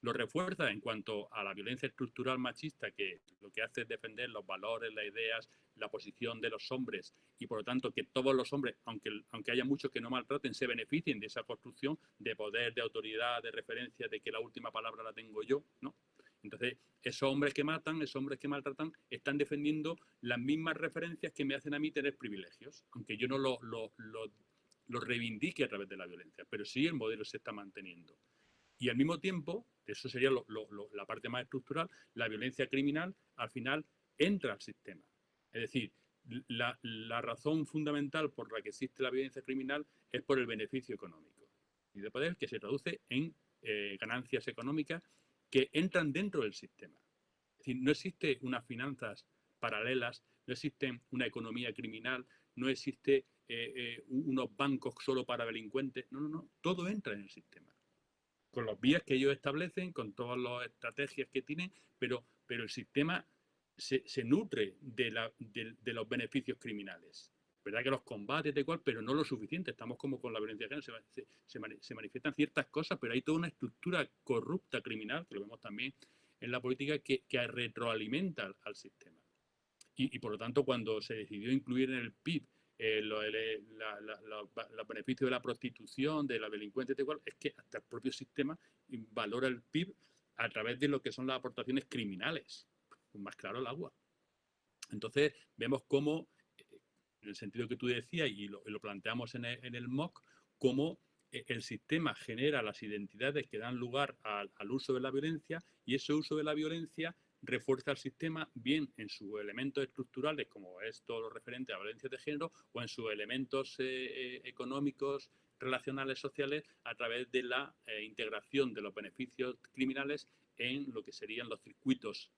Lo refuerza en cuanto a la violencia estructural machista, que lo que hace es defender los valores, las ideas, la posición de los hombres y por lo tanto que todos los hombres, aunque haya muchos que no maltraten, se beneficien de esa construcción de poder, de autoridad, de referencia, de que la última palabra la tengo yo, ¿no? Entonces, esos hombres que matan, esos hombres que maltratan, están defendiendo las mismas referencias que me hacen a mí tener privilegios, aunque yo no lo reivindique a través de la violencia, pero sí el modelo se está manteniendo. Y al mismo tiempo, eso sería la parte más estructural, la violencia criminal al final entra al sistema. Es decir, la razón fundamental por la que existe la violencia criminal es por el beneficio económico y de poder que se traduce en ganancias económicas que entran dentro del sistema. Es decir, no existe unas finanzas paralelas, no existe una economía criminal, no existe unos bancos solo para delincuentes. No, todo entra en el sistema. Con los vías que ellos establecen, con todas las estrategias que tienen, pero el sistema se nutre de los beneficios criminales. Verdad que los combates de cual, pero no lo suficiente. Estamos como con la violencia de género, se manifiestan ciertas cosas, pero hay toda una estructura corrupta criminal, que lo vemos también en la política, que retroalimenta al sistema. Y por lo tanto, cuando se decidió incluir en el PIB los beneficios de la prostitución, de la delincuencia, es que hasta el propio sistema valora el PIB a través de lo que son las aportaciones criminales. Pues más claro el agua. Entonces, vemos cómo, en el sentido que tú decías, y lo planteamos en el MOOC, cómo el sistema genera las identidades que dan lugar al uso de la violencia, y ese uso de la violencia refuerza el sistema bien en sus elementos estructurales, como es todo lo referente a violencia de género, o en sus elementos económicos, relacionales, sociales, a través de la integración de los beneficios criminales en lo que serían los circuitos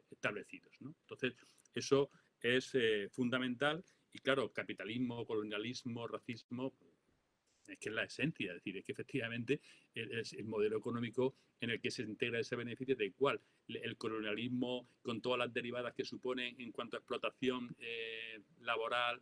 establecidos, ¿no? Entonces, eso es fundamental. Y claro, capitalismo, colonialismo, racismo, es que es la esencia, es decir, es que efectivamente es el modelo económico en el que se integra ese beneficio, de igual el colonialismo con todas las derivadas que supone en cuanto a explotación laboral,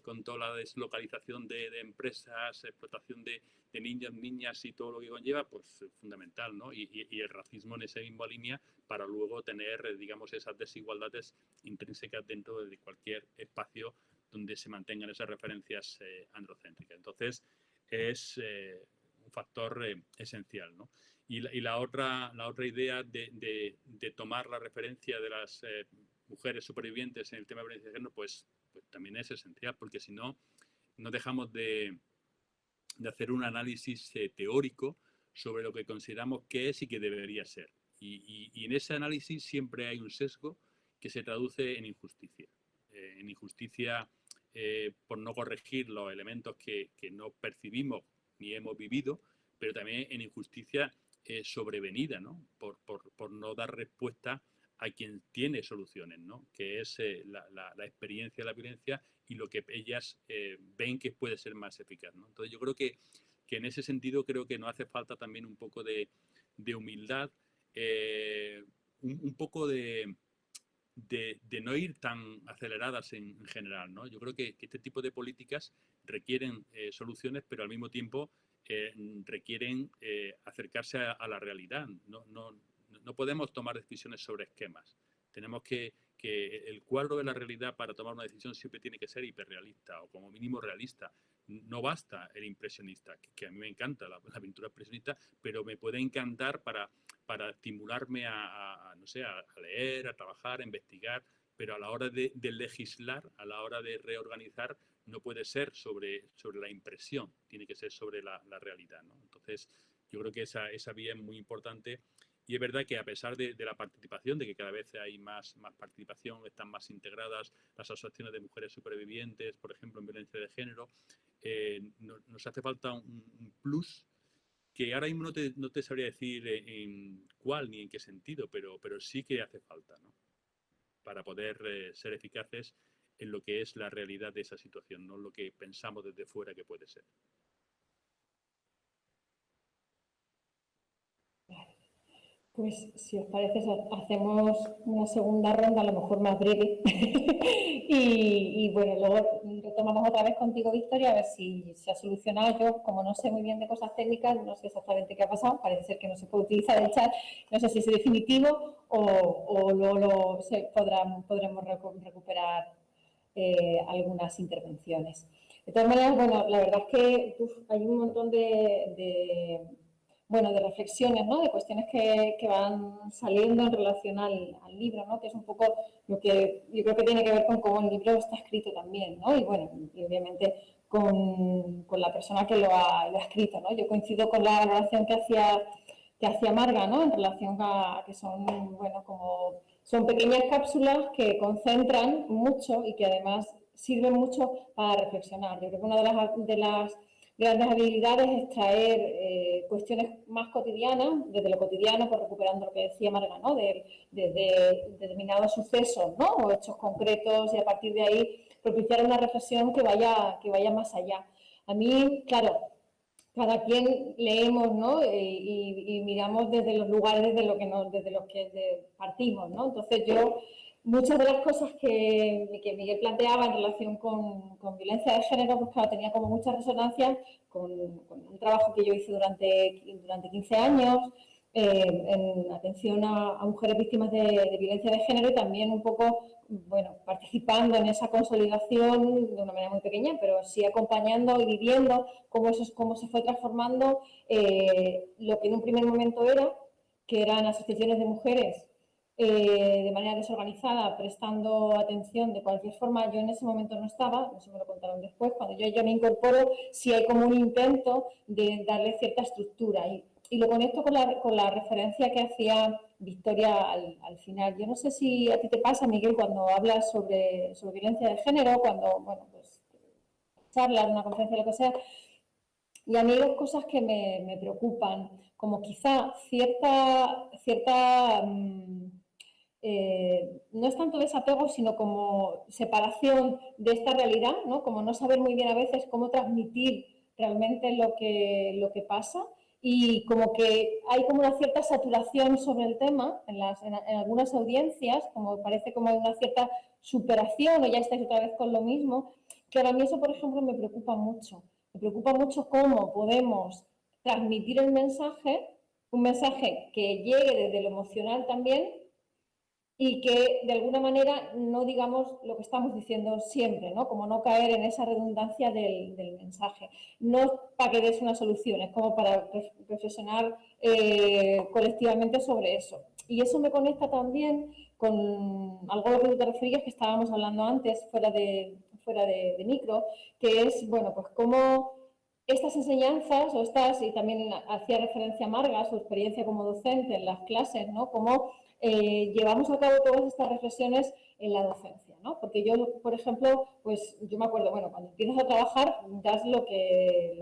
con toda la deslocalización de empresas, explotación de niños, niñas y todo lo que conlleva, pues fundamental, ¿no? Y el racismo en esa misma línea para luego tener, digamos, esas desigualdades intrínsecas dentro de cualquier espacio donde se mantengan esas referencias androcéntricas. Entonces, es un factor esencial, ¿no? Y la otra idea de tomar la referencia de las mujeres supervivientes en el tema de violencia de género, pues también es esencial, porque si no, no dejamos de hacer un análisis teórico sobre lo que consideramos que es y que debería ser. Y en ese análisis siempre hay un sesgo que se traduce en injusticia. En injusticia por no corregir los elementos que no percibimos ni hemos vivido, pero también en injusticia sobrevenida, ¿no? Por no dar respuesta a quien tiene soluciones, ¿no? Que es la experiencia de la violencia y lo que ellas ven que puede ser más eficaz, ¿no? Entonces yo creo que en ese sentido creo que nos hace falta también un poco de humildad, un poco de no ir tan aceleradas en general, ¿no? Yo creo que este tipo de políticas requieren soluciones, pero al mismo tiempo requieren acercarse a la realidad. No podemos tomar decisiones sobre esquemas. Tenemos que el cuadro de la realidad para tomar una decisión siempre tiene que ser hiperrealista o como mínimo realista. No basta el impresionista, que a mí me encanta la pintura impresionista, pero me puede encantar para estimularme no sé, a leer, a trabajar, a investigar, pero a la hora de legislar, a la hora de reorganizar, no puede ser sobre la impresión, tiene que ser sobre la realidad, ¿no? Entonces, yo creo que esa vía es muy importante. Y es verdad que a pesar de la participación, de que cada vez hay más participación, están más integradas las asociaciones de mujeres supervivientes, por ejemplo, en violencia de género, nos hace falta un plus que ahora mismo no te sabría decir en cuál ni en qué sentido, pero sí que hace falta, ¿no? Para poder ser eficaces en lo que es la realidad de esa situación, no lo que pensamos desde fuera que puede ser. Pues si os parece, hacemos una segunda ronda, a lo mejor más breve. y bueno, luego retomamos otra vez contigo, Victoria, a ver si se ha solucionado. Yo, como no sé muy bien de cosas técnicas, no sé exactamente qué ha pasado. Parece ser que no se puede utilizar el chat. No sé si es definitivo o luego podremos recuperar algunas intervenciones. De todas maneras, bueno, la verdad es que hay un montón de reflexiones, ¿no? De cuestiones que van saliendo en relación al libro, ¿no? Que es un poco lo que yo creo que tiene que ver con cómo el libro está escrito también, ¿no? Y bueno, y obviamente con la persona que lo ha escrito, ¿no? Yo coincido con la valoración que hacía Marga, ¿no? En relación a que son, bueno, como son pequeñas cápsulas que concentran mucho y que además sirven mucho para reflexionar. Yo creo que una de las grandes habilidades es traer cuestiones más cotidianas, desde lo cotidiano, pues recuperando lo que decía Marga, ¿no? De determinados sucesos, ¿no? O hechos concretos, y a partir de ahí propiciar una reflexión que vaya más allá. A mí, claro, cada quien leemos, ¿no? Y miramos desde los lugares desde los que partimos, ¿no? Entonces yo, muchas de las cosas que Miguel planteaba en relación con violencia de género, pues claro, tenía como mucha resonancia con un trabajo que yo hice durante 15 años en atención a mujeres víctimas de violencia de género y también un poco, bueno, participando en esa consolidación de una manera muy pequeña, pero sí acompañando y viviendo cómo se fue transformando lo que en un primer momento que eran asociaciones de mujeres de manera desorganizada, prestando atención de cualquier forma. Yo en ese momento no estaba, eso me lo contaron después, cuando yo me incorporo, sí hay como un intento de darle cierta estructura y lo conecto con la referencia que hacía Victoria al final. Yo no sé si a ti te pasa, Miguel, cuando hablas sobre violencia de género, cuando, bueno, pues charlas, una conferencia, lo que sea, y a mí hay dos cosas que me preocupan, como quizá cierta no es tanto desapego, sino como separación de esta realidad, ¿no? Como no saber muy bien a veces cómo transmitir realmente lo que pasa y como que hay como una cierta saturación sobre el tema en algunas audiencias, como parece como hay una cierta superación o ya estáis otra vez con lo mismo, Claro, a mí eso, por ejemplo, me preocupa mucho. Me preocupa mucho cómo podemos transmitir el mensaje, un mensaje que llegue desde lo emocional también y que de alguna manera no digamos lo que estamos diciendo siempre, ¿no? Como no caer en esa redundancia del mensaje. No para que des una solución, es como para reflexionar colectivamente sobre eso. Y eso me conecta también con algo a lo que tú te referías, que estábamos hablando antes, fuera de micro, que es, bueno, pues cómo estas enseñanzas, o estas, y también hacía referencia a Marga, su experiencia como docente en las clases, ¿no? Cómo llevamos a cabo todas estas reflexiones en la docencia, ¿no? Porque yo, por ejemplo, pues yo me acuerdo, bueno, cuando empiezas a trabajar das lo que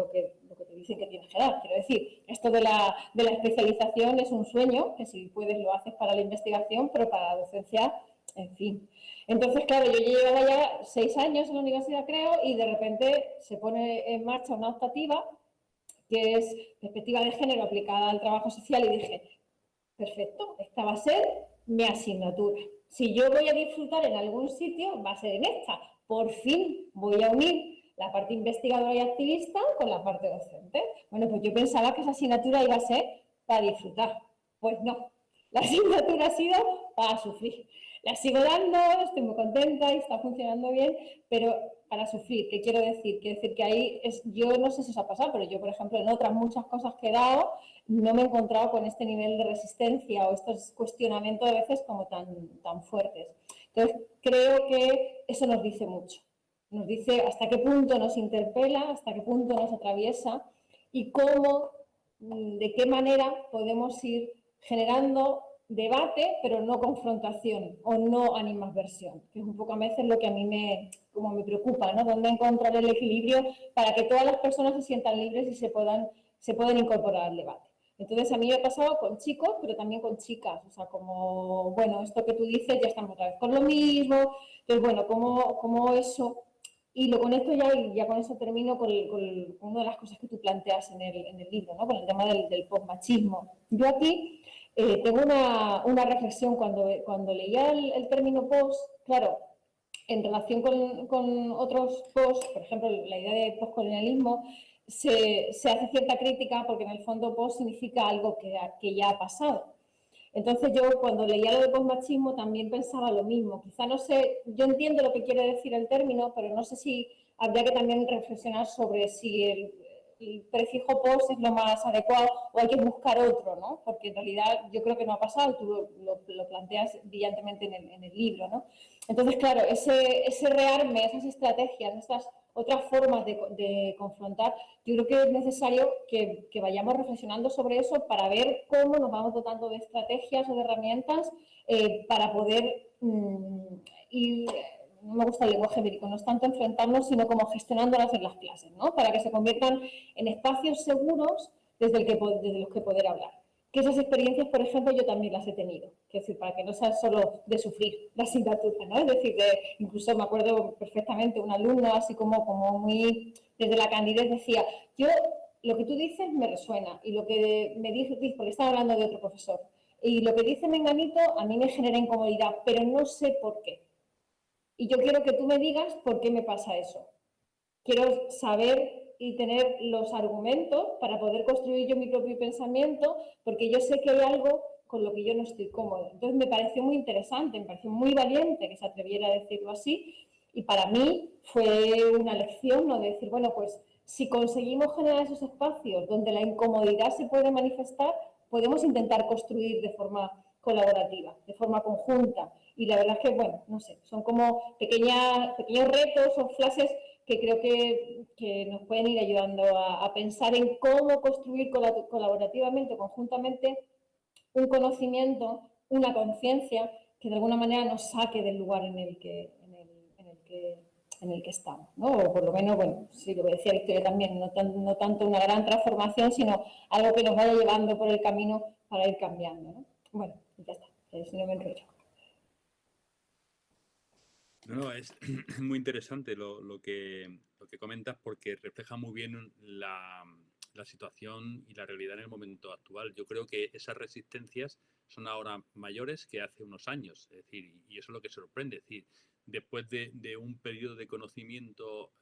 te dicen que tienes que dar. Quiero decir, esto de la especialización es un sueño, que si puedes lo haces para la investigación, pero para la docencia, en fin. Entonces, claro, yo llevaba ya 6 años en la universidad, creo, y de repente se pone en marcha una optativa que es perspectiva de género aplicada al trabajo social, y dije, perfecto, esta va a ser mi asignatura. Si yo voy a disfrutar en algún sitio, va a ser en esta. Por fin voy a unir la parte investigadora y activista con la parte docente. Bueno, pues yo pensaba que esa asignatura iba a ser para disfrutar. Pues no, la asignatura ha sido para sufrir. La sigo dando, estoy muy contenta y está funcionando bien, pero para sufrir. ¿Qué quiero decir? Quiero decir que ahí, yo no sé si os ha pasado, pero yo, por ejemplo, en otras muchas cosas que he dado, no me he encontrado con este nivel de resistencia o estos cuestionamientos a veces como tan fuertes. Entonces, creo que eso nos dice mucho. Nos dice hasta qué punto nos interpela, hasta qué punto nos atraviesa y cómo, de qué manera podemos ir generando debate, pero no confrontación o no animadversión, que es un poco a veces lo que a mí me preocupa, ¿no? Dónde encontrar el equilibrio para que todas las personas se sientan libres y se puedan incorporar al debate. Entonces, a mí me ha pasado con chicos, pero también con chicas. O sea, como, bueno, esto que tú dices, ya estamos otra vez con lo mismo. Entonces, bueno, como eso... Y lo conecto ya, y ya con eso termino, con una de las cosas que tú planteas en el libro, ¿no? Con el tema del postmachismo. Yo aquí tengo una reflexión cuando leía el término post, claro, en relación con otros post, por ejemplo, la idea de postcolonialismo, se hace cierta crítica porque en el fondo post significa algo que ya ha pasado. Entonces yo cuando leía lo de postmachismo también pensaba lo mismo. Quizá no sé, yo entiendo lo que quiere decir el término, pero no sé si habría que también reflexionar sobre si el prefijo post es lo más adecuado o hay que buscar otro, ¿no? Porque en realidad yo creo que no ha pasado, tú lo planteas brillantemente en el libro, ¿no? Entonces, claro, ese rearme, esas estrategias, estas otras formas de confrontar, yo creo que es necesario que vayamos reflexionando sobre eso para ver cómo nos vamos dotando de estrategias o de herramientas para poder ir, no me gusta el lenguaje médico, no es tanto enfrentarnos, sino como gestionándolas en las clases, ¿no? Para que se conviertan en espacios seguros desde los que poder hablar. Que esas experiencias, por ejemplo, yo también las he tenido, es decir, para que no sea solo de sufrir la asignatura, ¿no? Es decir, incluso me acuerdo perfectamente un alumno así como muy, desde la candidez decía, yo, lo que tú dices me resuena, y lo que me dices, porque estaba hablando de otro profesor, y lo que dice Menganito a mí me genera incomodidad, pero no sé por qué. Y yo quiero que tú me digas por qué me pasa eso. Quiero saber y tener los argumentos para poder construir yo mi propio pensamiento, porque yo sé que hay algo con lo que yo no estoy cómodo. Entonces me pareció muy interesante, me pareció muy valiente que se atreviera a decirlo así, y para mí fue una lección, ¿no? De decir, bueno, pues si conseguimos generar esos espacios donde la incomodidad se puede manifestar, podemos intentar construir de forma colaborativa, de forma conjunta. Y la verdad es que, bueno, no sé, son como pequeños retos o flashes que creo que nos pueden ir ayudando a pensar en cómo construir colaborativamente, conjuntamente, un conocimiento, una conciencia que de alguna manera nos saque del lugar en el que estamos, ¿no? O por lo menos, bueno, sí, lo que decía Victoria también, no tanto una gran transformación, sino algo que nos vaya llevando por el camino para ir cambiando, ¿no? Bueno, ya está, si no me enrollo. No, es muy interesante lo que comentas, porque refleja muy bien la situación y la realidad en el momento actual. Yo creo que esas resistencias son ahora mayores que hace unos años, es decir, y eso es lo que sorprende, es decir, después de un periodo de conocimiento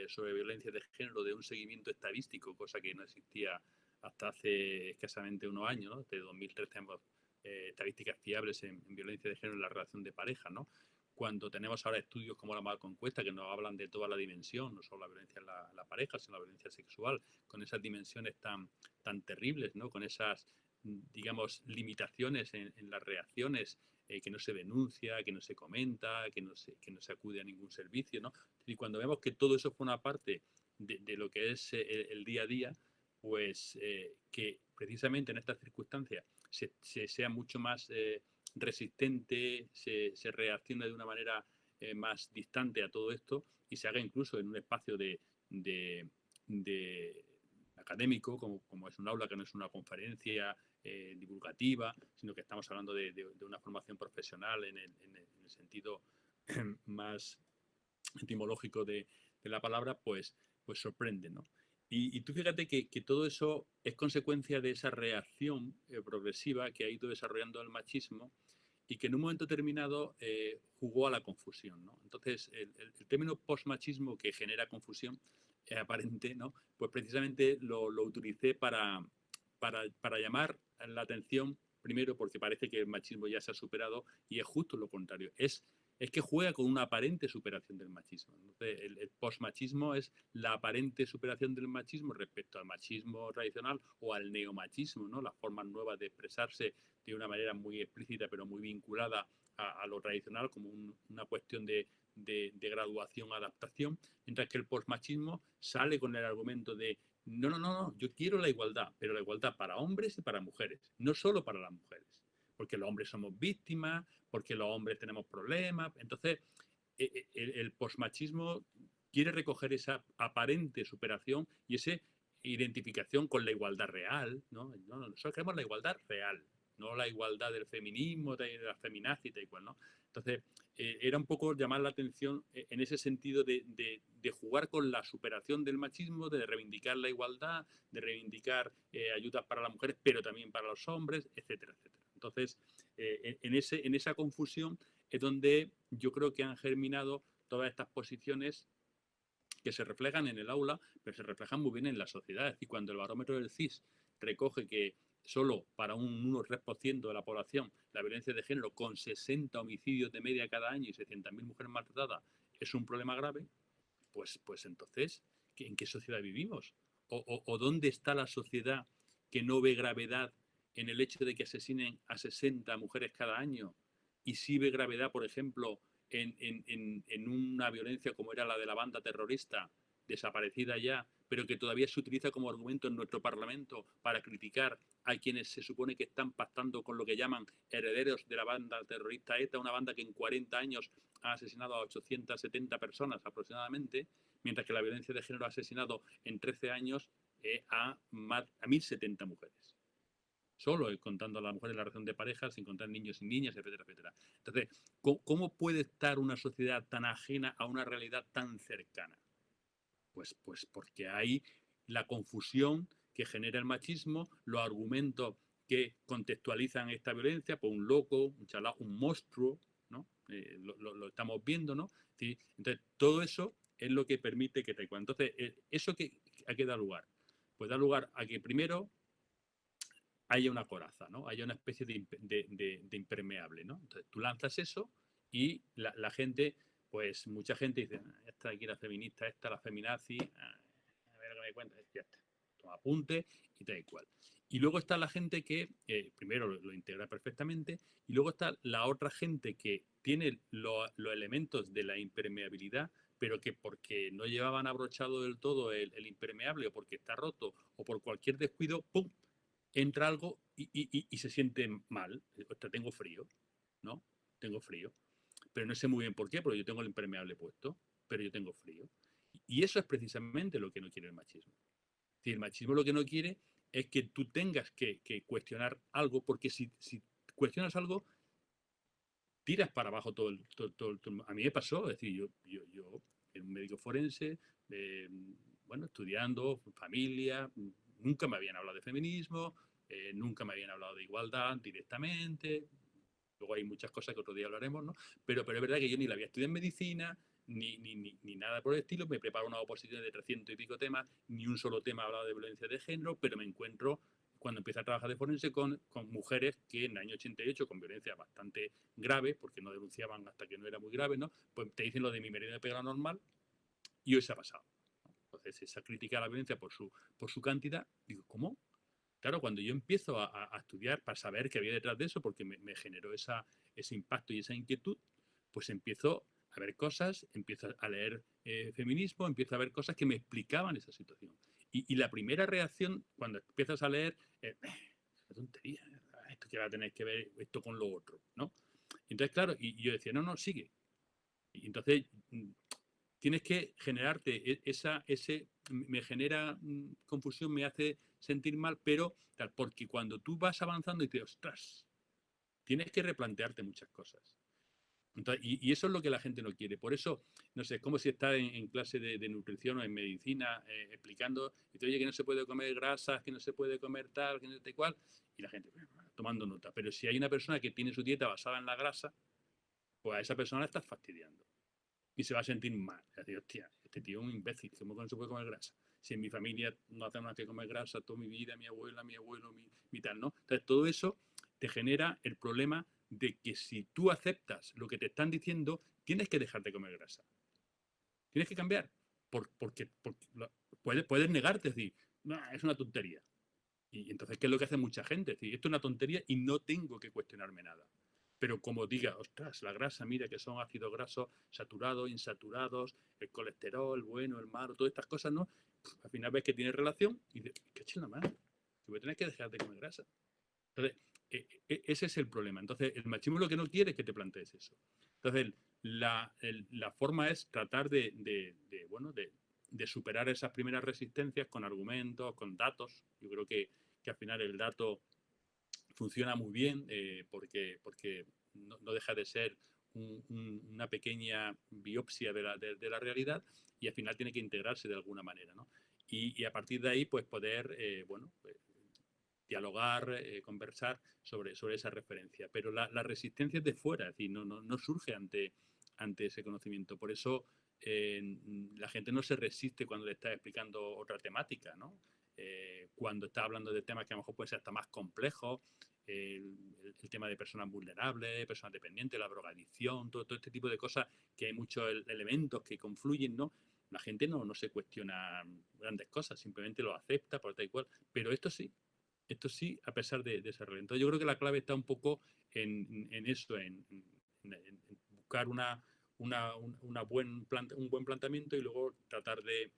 sobre violencia de género, de un seguimiento estadístico, cosa que no existía hasta hace escasamente unos años, ¿no? Desde 2013 tenemos estadísticas fiables en violencia de género en la relación de pareja, ¿no? Cuando tenemos ahora estudios como la Malconcuesta que nos hablan de toda la dimensión, no solo la violencia en la pareja, sino la violencia sexual, con esas dimensiones tan terribles, ¿no? Con esas, digamos, limitaciones en las reacciones, que no se denuncia, que no se comenta, que no se acude a ningún servicio, ¿no? Y cuando vemos que todo eso forma parte de lo que es el día a día, pues que precisamente en estas circunstancias se sea mucho más resistente, se reaccione de una manera más distante a todo esto y se haga incluso en un espacio de académico, como es un aula, que no es una conferencia divulgativa, sino que estamos hablando de una formación profesional en el sentido más etimológico de la palabra, pues sorprende, ¿no? Y tú fíjate que todo eso es consecuencia de esa reacción progresiva que ha ido desarrollando el machismo y que en un momento determinado jugó a la confusión, ¿no? Entonces, el término postmachismo, que genera confusión aparente, ¿no? Pues precisamente lo utilicé para llamar la atención, primero porque parece que el machismo ya se ha superado, y es justo lo contrario, es que juega con una aparente superación del machismo. Entonces, el postmachismo es la aparente superación del machismo respecto al machismo tradicional o al neomachismo, ¿no? Las formas nuevas de expresarse de una manera muy explícita pero muy vinculada a lo tradicional, como una cuestión de graduación, adaptación, mientras que el postmachismo sale con el argumento de no, yo quiero la igualdad, pero la igualdad para hombres y para mujeres, no solo para las mujeres, porque los hombres somos víctimas, porque los hombres tenemos problemas. Entonces, el postmachismo quiere recoger esa aparente superación y esa identificación con la igualdad real, ¿no? Nosotros queremos la igualdad real, no la igualdad del feminismo, de la feminazi y tal cual, ¿no? Entonces, era un poco llamar la atención en ese sentido de jugar con la superación del machismo, de reivindicar la igualdad, de reivindicar ayudas para las mujeres, pero también para los hombres, etcétera, etcétera. Entonces, en esa confusión es donde yo creo que han germinado todas estas posiciones que se reflejan en el aula, pero se reflejan muy bien en la sociedad. Y cuando el barómetro del CIS recoge que solo para un 1,3% de la población la violencia de género, con 60 homicidios de media cada año y 600.000 mujeres maltratadas, es un problema grave, pues entonces, ¿en qué sociedad vivimos? ¿O dónde está la sociedad que no ve gravedad en el hecho de que asesinen a 60 mujeres cada año y sí ve gravedad, por ejemplo, en una violencia como era la de la banda terrorista, desaparecida ya, pero que todavía se utiliza como argumento en nuestro Parlamento para criticar a quienes se supone que están pactando con lo que llaman herederos de la banda terrorista ETA, una banda que en 40 años ha asesinado a 870 personas aproximadamente, mientras que la violencia de género ha asesinado en 13 años a 1.070 mujeres. Solo contando a las mujeres en la relación de pareja, sin contar niños y niñas, etcétera, etcétera. Entonces, ¿cómo puede estar una sociedad tan ajena a una realidad tan cercana? Pues porque hay la confusión que genera el machismo, los argumentos que contextualizan esta violencia, pues un loco, un chalao, un monstruo, ¿no? Lo estamos viendo, ¿no? ¿Sí? Entonces, todo eso es lo que permite que taekwondo. Entonces, ¿eso a qué da lugar? Pues da lugar a que primero haya una coraza, ¿no? Haya una especie de impermeable, ¿no? Entonces tú lanzas eso y la gente, pues mucha gente dice, esta aquí la feminista, esta la feminazi, a ver lo que me cuenta, ya está, toma apunte y tal y cual. Y luego está la gente que primero lo integra perfectamente y luego está la otra gente que tiene los elementos de la impermeabilidad, pero que porque no llevaban abrochado del todo el impermeable o porque está roto o por cualquier descuido, ¡pum!, entra algo y se siente mal. Ostras, tengo frío, ¿no? Tengo frío. Pero no sé muy bien por qué, porque yo tengo el impermeable puesto, pero yo tengo frío. Y eso es precisamente lo que no quiere el machismo. Es decir, el machismo lo que no quiere es que tú tengas que cuestionar algo, porque si cuestionas algo, tiras para abajo todo. A mí me pasó, es decir, yo era un médico forense, bueno, estudiando, familia, nunca me habían hablado de feminismo, nunca me habían hablado de igualdad directamente. Luego hay muchas cosas que otro día hablaremos, ¿no? Pero es verdad que yo ni la había estudiado en medicina, ni nada por el estilo. Me preparo una oposición de 300 y pico temas, ni un solo tema ha hablado de violencia de género, pero me encuentro, cuando empiezo a trabajar de forense, con mujeres que en el año 88, con violencia bastante grave, porque no denunciaban hasta que no era muy grave, ¿no? Pues te dicen lo de mi marido me pega normal, y hoy se ha pasado. Entonces, esa crítica a la violencia por su cantidad, digo, ¿cómo? Claro, cuando yo empiezo a estudiar para saber qué había detrás de eso, porque me generó ese impacto y esa inquietud, pues empiezo a ver cosas, empiezo a leer feminismo, empiezo a ver cosas que me explicaban esa situación. Y la primera reacción, cuando empiezas a leer, es una tontería, esto que va a tener que ver esto con lo otro, ¿no? Entonces, claro, y yo decía, no, sigue. Y entonces tienes que generarte me genera confusión, me hace sentir mal, pero tal, porque cuando tú vas avanzando y te dices, ostras, tienes que replantearte muchas cosas. Entonces, y eso es lo que la gente no quiere. Por eso, no sé, es como si estás en clase de nutrición o en medicina explicando, y te oye que no se puede comer grasas, que no se puede comer tal, que no sé cuál, y la gente tomando nota. Pero si hay una persona que tiene su dieta basada en la grasa, pues a esa persona la estás fastidiando. Y se va a sentir mal. Es decir, hostia, este tío es un imbécil, ¿cómo no se puede comer grasa? Si en mi familia no hacen más que comer grasa toda mi vida, mi abuela, mi abuelo, mi tal, ¿no? Entonces, todo eso te genera el problema de que si tú aceptas lo que te están diciendo, tienes que dejar de comer grasa. Tienes que cambiar. Porque puedes negarte, es decir, no, es una tontería. Y entonces, ¿qué es lo que hace mucha gente? Es decir, esto es una tontería y no tengo que cuestionarme nada. Pero como diga, ostras, la grasa, mira que son ácidos grasos saturados, insaturados, el colesterol, el bueno, el malo, todas estas cosas, ¿no? Al final ves que tiene relación y dices, ¿qué chila más? Que voy a tener que dejar de comer grasa. Entonces, ese es el problema. Entonces, el machismo lo que no quiere es que te plantees eso. Entonces, la forma es tratar de superar esas primeras resistencias con argumentos, con datos. Yo creo que al final el dato funciona muy bien porque no deja de ser una pequeña biopsia de la realidad y al final tiene que integrarse de alguna manera, ¿no? Y a partir de ahí, pues poder, dialogar, conversar sobre esa referencia. Pero la resistencia es de fuera, es decir, no surge ante ese conocimiento. Por eso la gente no se resiste cuando le está explicando otra temática, ¿no? Cuando está hablando de temas que a lo mejor pueden ser hasta más complejos, el tema de personas vulnerables, personas dependientes, la drogadicción, todo este tipo de cosas, que hay muchos elementos que confluyen, ¿no? La gente no se cuestiona grandes cosas, simplemente lo acepta por tal y cual. Pero esto sí, a pesar de ese rol. Entonces yo creo que la clave está un poco en eso, en buscar un buen planteamiento y luego tratar de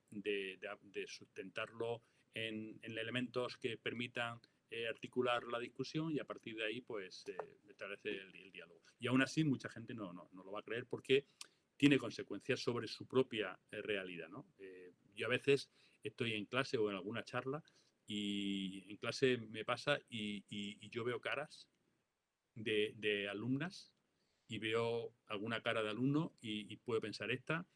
sustentarlo en elementos que permitan articular la discusión y a partir de ahí pues establecer el diálogo. Y aún así mucha gente no lo va a creer porque tiene consecuencias sobre su propia realidad, ¿no? Yo a veces estoy en clase o en alguna charla y en clase me pasa y yo veo caras de alumnas y veo alguna cara de alumno y puedo pensar, esta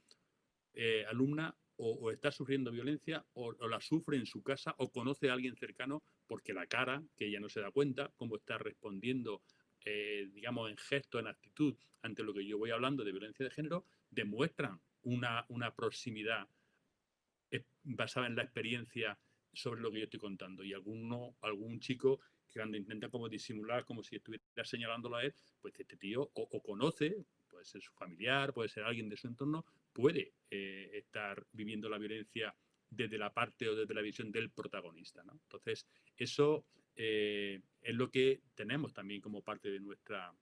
alumna o está sufriendo violencia o la sufre en su casa o conoce a alguien cercano porque la cara, que ella no se da cuenta, cómo está respondiendo, digamos, en gesto, en actitud, ante lo que yo voy hablando de violencia de género, demuestran una proximidad basada en la experiencia sobre lo que yo estoy contando. Y algún chico que cuando intenta como disimular, como si estuviera señalándolo a él, pues este tío o conoce, puede ser su familiar, puede ser alguien de su entorno, puede estar viviendo la violencia desde la parte o desde la visión del protagonista, ¿no? Entonces, eso es lo que tenemos también como parte de nuestra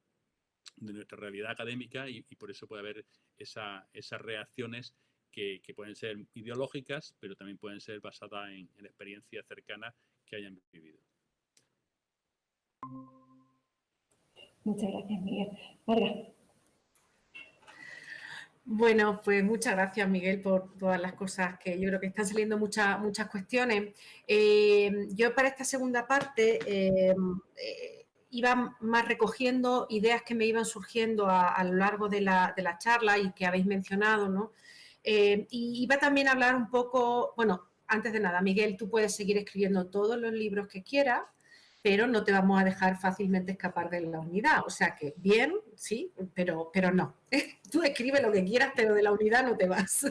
realidad académica y por eso puede haber esas reacciones que pueden ser ideológicas, pero también pueden ser basadas en experiencias cercanas que hayan vivido. Muchas gracias, Miguel. Marga. Bueno, pues muchas gracias, Miguel, por todas las cosas que yo creo que están saliendo muchas cuestiones. Yo para esta segunda parte iba más recogiendo ideas que me iban surgiendo a lo largo de la charla y que habéis mencionado, ¿no? Y iba también a hablar un poco, bueno, antes de nada, Miguel, tú puedes seguir escribiendo todos los libros que quieras, pero no te vamos a dejar fácilmente escapar de la unidad. O sea que bien, sí, pero no. Tú escribe lo que quieras, pero de la unidad no te vas.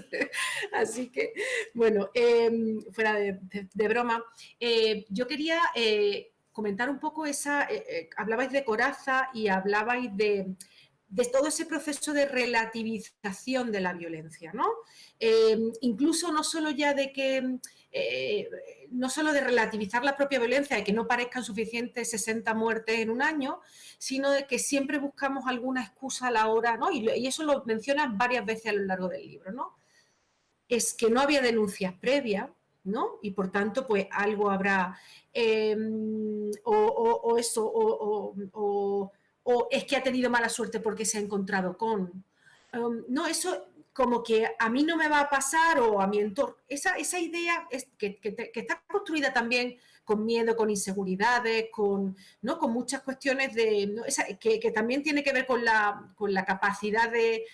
Así que, bueno, fuera de broma, yo quería comentar un poco hablabais de coraza y hablabais de todo ese proceso de relativización de la violencia, ¿no? Incluso no solo ya de que, no solo de relativizar la propia violencia, de que no parezcan suficientes 60 muertes en un año, sino de que siempre buscamos alguna excusa a la hora, ¿no? Y eso lo mencionas varias veces a lo largo del libro, ¿no? Es que no había denuncias previas, ¿no? Y por tanto, pues algo habrá, o es que ha tenido mala suerte porque se ha encontrado con. No, eso como que a mí no me va a pasar o a mi entorno. Esa idea que está construida también con miedo, con inseguridades, ¿no? Con muchas cuestiones ¿no? que también tiene que ver con la capacidad de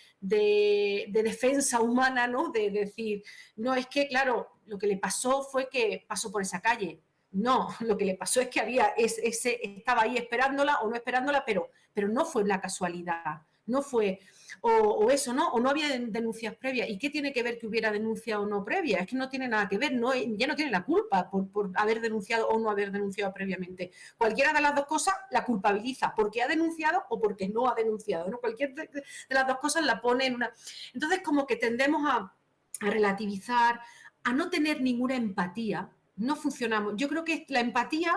defensa humana, ¿no? De decir, no, es que, claro, lo que le pasó fue que pasó por esa calle. No, lo que le pasó es que estaba ahí esperándola o no esperándola, pero no fue la casualidad, no fue, o eso, ¿no? O no había denuncias previas. ¿Y qué tiene que ver que hubiera denuncia o no previa? Es que no tiene nada que ver, ya no tiene la culpa por haber denunciado o no haber denunciado previamente. Cualquiera de las dos cosas la culpabiliza, porque ha denunciado o porque no ha denunciado, ¿no? Cualquier de las dos cosas la pone en una. Entonces, como que tendemos a relativizar, a no tener ninguna empatía. No funcionamos. Yo creo que la empatía,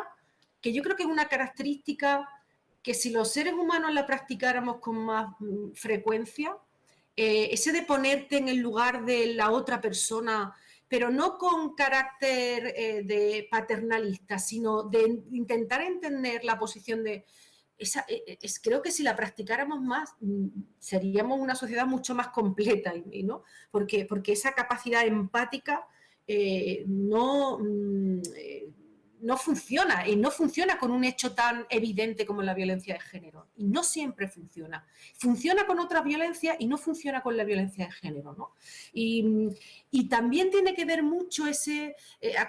que yo creo que es una característica que si los seres humanos la practicáramos con más frecuencia, ese de ponerte en el lugar de la otra persona, pero no con carácter de paternalista, sino de intentar entender la posición de. Creo que si la practicáramos más, seríamos una sociedad mucho más completa, ¿no? Porque esa capacidad empática no funciona, y no funciona con un hecho tan evidente como la violencia de género. Y no siempre funciona. Funciona con otras violencias y no funciona con la violencia de género, ¿no? Y también tiene que ver mucho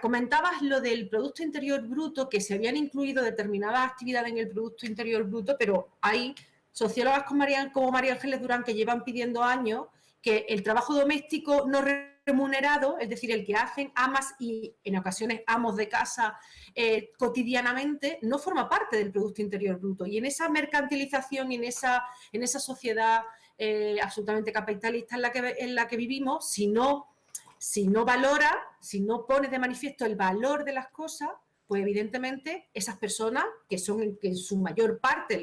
comentabas lo del Producto Interior Bruto, que se habían incluido determinadas actividades en el Producto Interior Bruto, pero hay sociólogas como María Ángeles Durán que llevan pidiendo años que el trabajo doméstico no remunerado, es decir, el que hacen amas y en ocasiones amos de casa cotidianamente, no forma parte del Producto Interior Bruto. Y en esa mercantilización y en esa sociedad absolutamente capitalista en la que vivimos, si no valora, si no pone de manifiesto el valor de las cosas, pues evidentemente esas personas, que en su mayor parte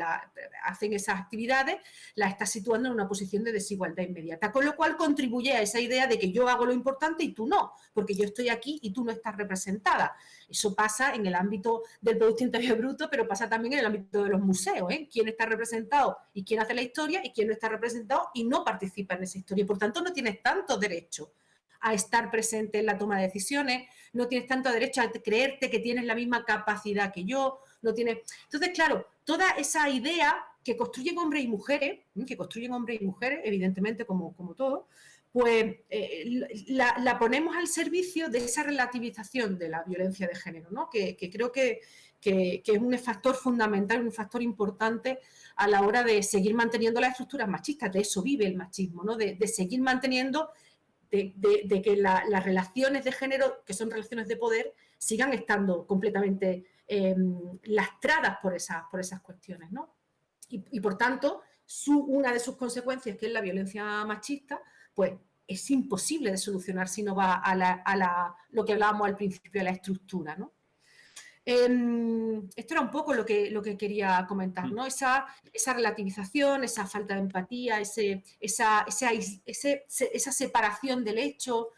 hacen esas actividades, las está situando en una posición de desigualdad inmediata, con lo cual contribuye a esa idea de que yo hago lo importante y tú no, porque yo estoy aquí y tú no estás representada. Eso pasa en el ámbito del Producto Interior Bruto, pero pasa también en el ámbito de los museos, ¿eh? ¿Quién está representado y quién hace la historia y quién no está representado y no participa en esa historia? Por tanto, no tienes tanto derecho a estar presente en la toma de decisiones, no tienes tanto derecho a creerte que tienes la misma capacidad que yo, no tienes. Entonces, claro, toda esa idea que construyen hombres y mujeres, evidentemente, como todo, pues la ponemos al servicio de esa relativización de la violencia de género, ¿no? Que creo que es un factor fundamental, un factor importante a la hora de seguir manteniendo las estructuras machistas. De eso vive el machismo, ¿no? De seguir manteniendo de que las relaciones de género, que son relaciones de poder, sigan estando completamente lastradas por esas cuestiones, ¿no? Y por tanto, una de sus consecuencias, que es la violencia machista, pues es imposible de solucionar si no va a lo que hablábamos al principio, a la estructura, ¿no? Esto era un poco lo que quería comentar, ¿no? Esa relativización, esa falta de empatía, esa separación del hecho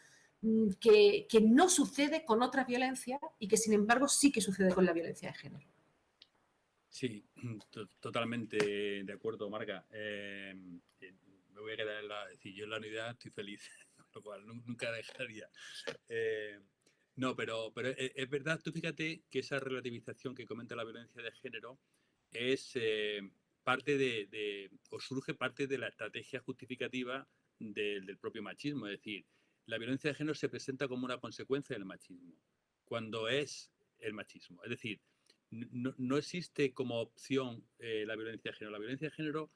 que no sucede con otras violencias y que sin embargo sí que sucede con la violencia de género. Sí, totalmente de acuerdo, Marga. Me voy a quedar yo en la unidad estoy feliz, lo cual nunca dejaría. No, pero es verdad, tú fíjate que esa relativización que comenta la violencia de género es parte o surge parte de la estrategia justificativa del propio machismo. Es decir, la violencia de género se presenta como una consecuencia del machismo, cuando es el machismo. Es decir, no existe como opción la violencia de género. La violencia de género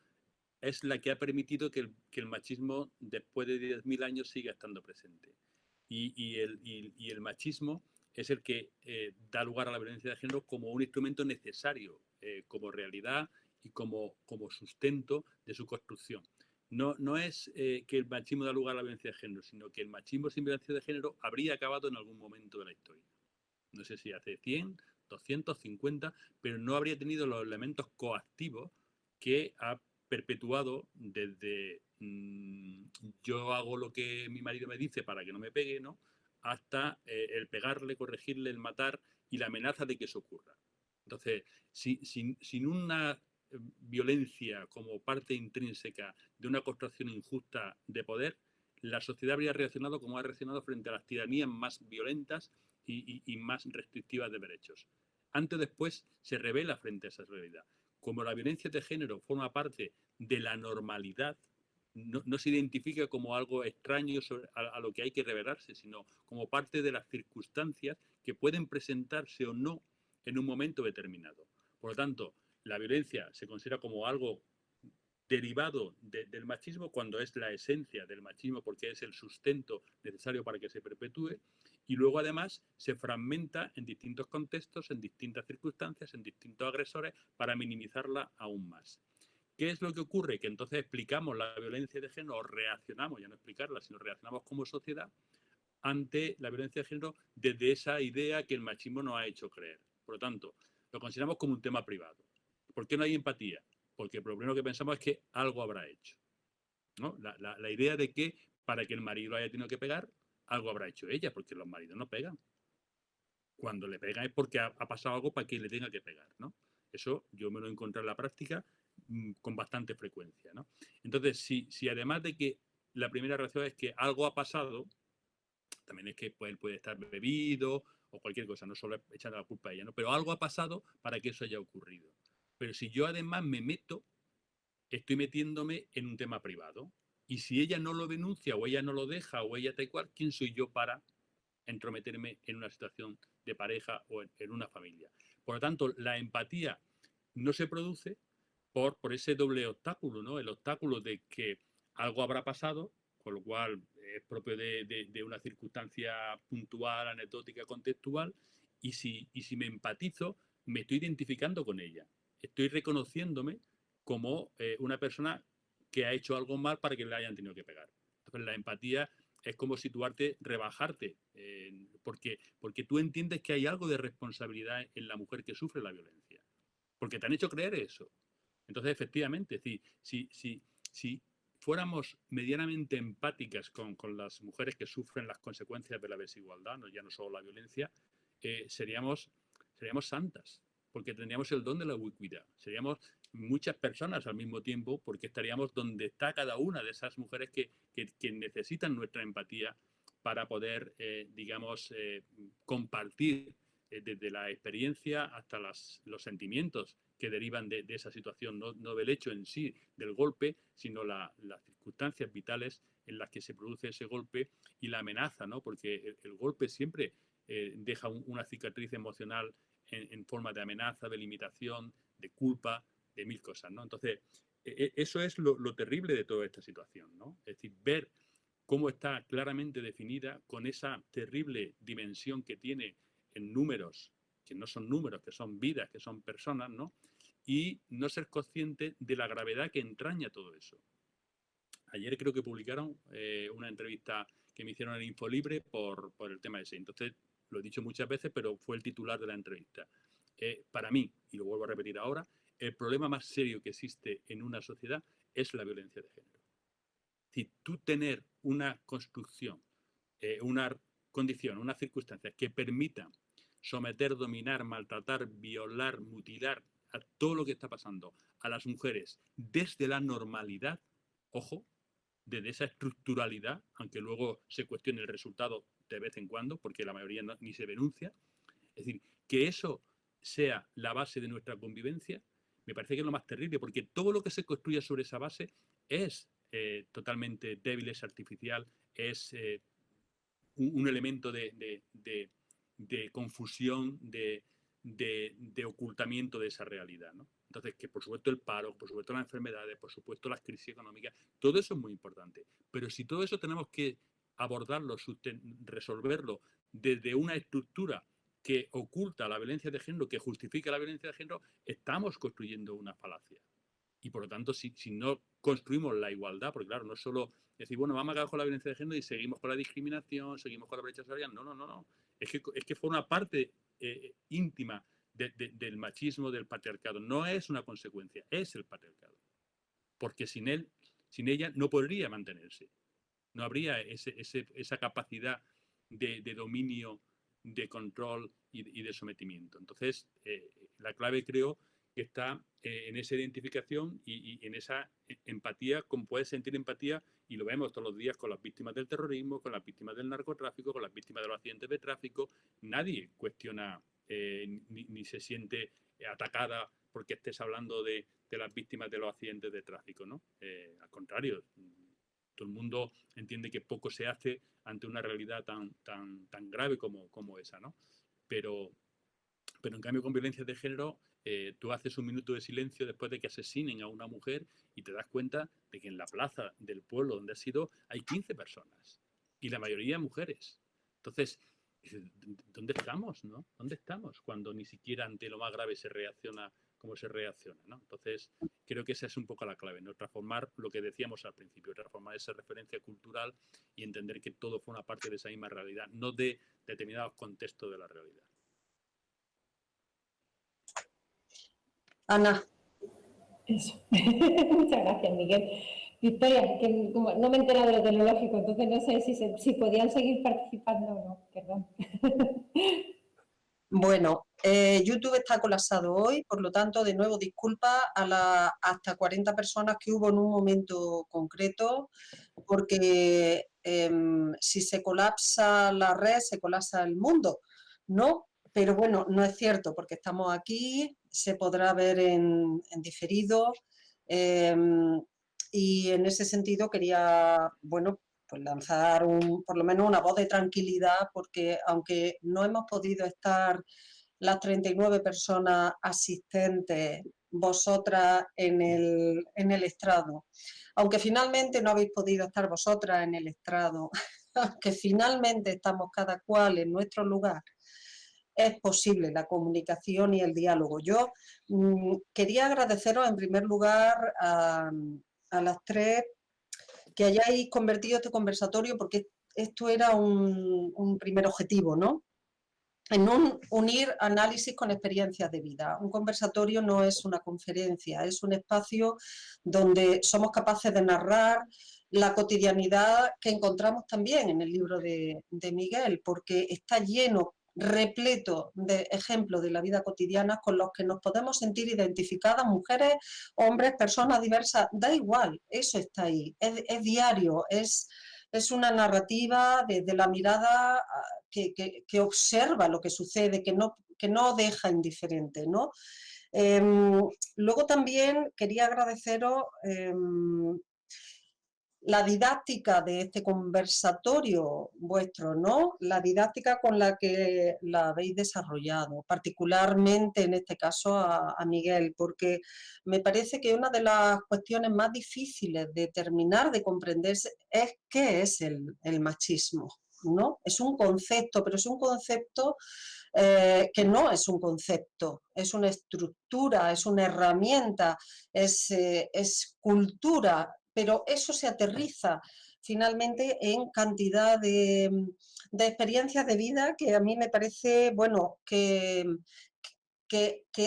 es la que ha permitido que el machismo, después de 10.000 años, siga estando presente. Y el machismo es el que da lugar a la violencia de género como un instrumento necesario, como realidad y como sustento de su construcción. No es que el machismo da lugar a la violencia de género, sino que el machismo sin violencia de género habría acabado en algún momento de la historia. No sé si hace 100, 250, pero no habría tenido los elementos coactivos que ha perpetuado desde yo hago lo que mi marido me dice para que no me pegue, ¿no? Hasta el pegarle, corregirle, el matar y la amenaza de que eso ocurra. Entonces, sin una violencia como parte intrínseca de una construcción injusta de poder, la sociedad habría reaccionado como ha reaccionado frente a las tiranías más violentas y más restrictivas de derechos. Antes o después se revela frente a esa realidad. Como la violencia de género forma parte de la normalidad, no se identifica como algo extraño a lo que hay que revelarse, sino como parte de las circunstancias que pueden presentarse o no en un momento determinado. Por lo tanto, la violencia se considera como algo derivado del machismo cuando es la esencia del machismo porque es el sustento necesario para que se perpetúe y luego además se fragmenta en distintos contextos, en distintas circunstancias, en distintos agresores para minimizarla aún más. ¿Qué es lo que ocurre? Que entonces explicamos la violencia de género o reaccionamos, ya no explicarla, sino reaccionamos como sociedad ante la violencia de género desde esa idea que el machismo nos ha hecho creer. Por lo tanto, lo consideramos como un tema privado. ¿Por qué no hay empatía? Porque lo primero que pensamos es que algo habrá hecho, ¿no? La idea de que para que el marido haya tenido que pegar, algo habrá hecho ella, porque los maridos no pegan. Cuando le pegan es porque ha pasado algo para que le tenga que pegar, ¿no? Eso yo me lo he encontrado en la práctica con bastante frecuencia, ¿no? Entonces, si además de que la primera reacción es que algo ha pasado, también es que pues, él puede estar bebido o cualquier cosa, no solo echando la culpa a ella, ¿no? Pero algo ha pasado para que eso haya ocurrido. Pero si yo además me meto, estoy metiéndome en un tema privado. Y si ella no lo denuncia o ella no lo deja o ella tal cual, ¿quién soy yo para entrometerme en una situación de pareja o en una familia? Por lo tanto, la empatía no se produce por ese doble obstáculo, ¿no? El obstáculo de que algo habrá pasado, con lo cual es propio de una circunstancia puntual, anecdótica, contextual, y si me empatizo, me estoy identificando con ella. Estoy reconociéndome como una persona que ha hecho algo mal para que le hayan tenido que pegar. Entonces, la empatía es como situarte, rebajarte, porque tú entiendes que hay algo de responsabilidad en la mujer que sufre la violencia. Porque te han hecho creer eso. Entonces, efectivamente, si fuéramos medianamente empáticas con las mujeres que sufren las consecuencias de la desigualdad, no, ya no solo la violencia, seríamos santas, porque tendríamos el don de la ubicuidad. Seríamos muchas personas al mismo tiempo, porque estaríamos donde está cada una de esas mujeres que necesitan nuestra empatía para poder, compartir desde la experiencia hasta los sentimientos que derivan de esa situación, no del hecho en sí del golpe, sino las circunstancias vitales en las que se produce ese golpe y la amenaza, ¿no? Porque el golpe siempre deja una cicatriz emocional en forma de amenaza, de limitación, de culpa, de mil cosas, ¿no? Entonces, eso es lo terrible de toda esta situación, ¿no? Es decir, ver cómo está claramente definida con esa terrible dimensión que tiene en números, que no son números, que son vidas, que son personas, ¿no? Y no ser consciente de la gravedad que entraña todo eso. Ayer creo que publicaron una entrevista que me hicieron en Infolibre por el tema ese. Entonces, lo he dicho muchas veces, pero fue el titular de la entrevista. Para mí, y lo vuelvo a repetir ahora, el problema más serio que existe en una sociedad es la violencia de género. Si tú tener una construcción, una condición, unas circunstancias que permitan someter, dominar, maltratar, violar, mutilar a todo lo que está pasando a las mujeres desde la normalidad, ojo, desde esa estructuralidad, aunque luego se cuestione el resultado de vez en cuando, porque la mayoría ni se denuncia, es decir, que eso sea la base de nuestra convivencia, me parece que es lo más terrible, porque todo lo que se construye sobre esa base es totalmente débil, es artificial, es un elemento de confusión, de ocultamiento de esa realidad, ¿no? Entonces, que por supuesto el paro, por supuesto las enfermedades, por supuesto las crisis económicas, todo eso es muy importante. Pero si todo eso tenemos que abordarlo, resolverlo desde una estructura que oculta la violencia de género, que justifica la violencia de género, estamos construyendo una falacia. Y por lo tanto, si no construimos la igualdad, porque claro, no es solo decir, bueno, vamos a acabar con la violencia de género y seguimos con la discriminación, seguimos con la brecha salarial. No. Es que forma parte íntima del machismo, del patriarcado. No es una consecuencia, es el patriarcado. Porque sin ella no podría mantenerse. No habría esa capacidad de dominio, de control y de sometimiento. Entonces, la clave creo que está en esa identificación y en esa empatía, como puedes sentir empatía, y lo vemos todos los días con las víctimas del terrorismo, con las víctimas del narcotráfico, con las víctimas de los accidentes de tráfico. Nadie cuestiona ni se siente atacada porque estés hablando de las víctimas de los accidentes de tráfico, ¿no? Al contrario, todo el mundo entiende que poco se hace ante una realidad tan grave como esa, ¿no? Pero en cambio con violencia de género tú haces un minuto de silencio después de que asesinen a una mujer y te das cuenta de que en la plaza del pueblo donde has sido hay 15 personas y la mayoría mujeres. Entonces, ¿dónde estamos, no? ¿Dónde estamos cuando ni siquiera ante lo más grave se reacciona como se reacciona, ¿no? Entonces, creo que esa es un poco la clave, ¿no? Transformar lo que decíamos al principio, transformar esa referencia cultural y entender que todo fue una parte de esa misma realidad, no de determinados contextos de la realidad. Ana. Eso. Muchas gracias, Miguel. Victoria, que como no me he enterado de lo tecnológico, entonces no sé si podían seguir participando o no, perdón. Bueno, YouTube está colapsado hoy, por lo tanto, de nuevo, disculpa a las hasta 40 personas que hubo en un momento concreto, porque si se colapsa la red, se colapsa el mundo, ¿no? Pero bueno, no es cierto, porque estamos aquí, se podrá ver en diferido, y en ese sentido quería, bueno, pues lanzar por lo menos una voz de tranquilidad, porque aunque no hemos podido estar las 39 personas asistentes, vosotras en el estrado, aunque finalmente no habéis podido estar vosotras en el estrado, aunque finalmente estamos cada cual en nuestro lugar, es posible la comunicación y el diálogo. Yo quería agradeceros en primer lugar a las tres que hayáis convertido este conversatorio, porque esto era un primer objetivo, ¿no? En unir análisis con experiencias de vida. Un conversatorio no es una conferencia, es un espacio donde somos capaces de narrar la cotidianidad que encontramos también en el libro de Miguel, porque está lleno, repleto de ejemplos de la vida cotidiana con los que nos podemos sentir identificadas, mujeres, hombres, personas diversas, da igual, eso está ahí, es diario, es una narrativa desde la mirada que observa lo que sucede, que no deja indiferente, ¿no? Luego también quería agradeceros la didáctica de este conversatorio vuestro, ¿no? La didáctica con la que la habéis desarrollado, particularmente en este caso a Miguel, porque me parece que una de las cuestiones más difíciles de terminar de comprender es qué es el machismo, ¿no? Es un concepto, pero es un concepto que no es un concepto, es una estructura, es una herramienta, es cultura, pero eso se aterriza finalmente en cantidad de experiencias de vida que a mí me parece, bueno, que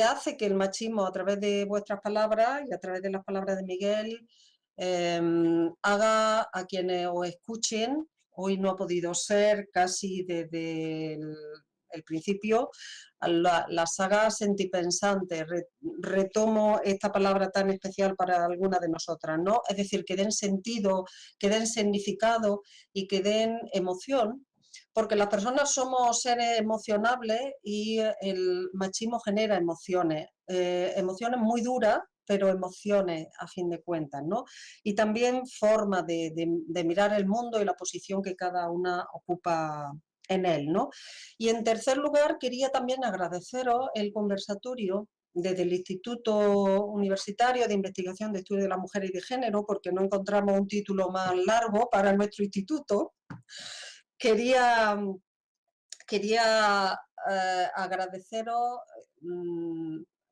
hace que el machismo, a través de vuestras palabras y a través de las palabras de Miguel, haga a quienes os escuchen, hoy no ha podido ser casi desde el principio, la saga sentipensante, retomo esta palabra tan especial para alguna de nosotras, ¿no? Es decir, que den sentido, que den significado y que den emoción, porque las personas somos seres emocionables y el machismo genera emociones, emociones muy duras, pero emociones a fin de cuentas, ¿no? Y también forma de mirar el mundo y la posición que cada una ocupa en él, ¿no? Y en tercer lugar, quería también agradeceros el conversatorio desde el Instituto Universitario de Investigación de Estudio de la Mujer y de Género, porque no encontramos un título más largo para nuestro instituto. Quería agradeceros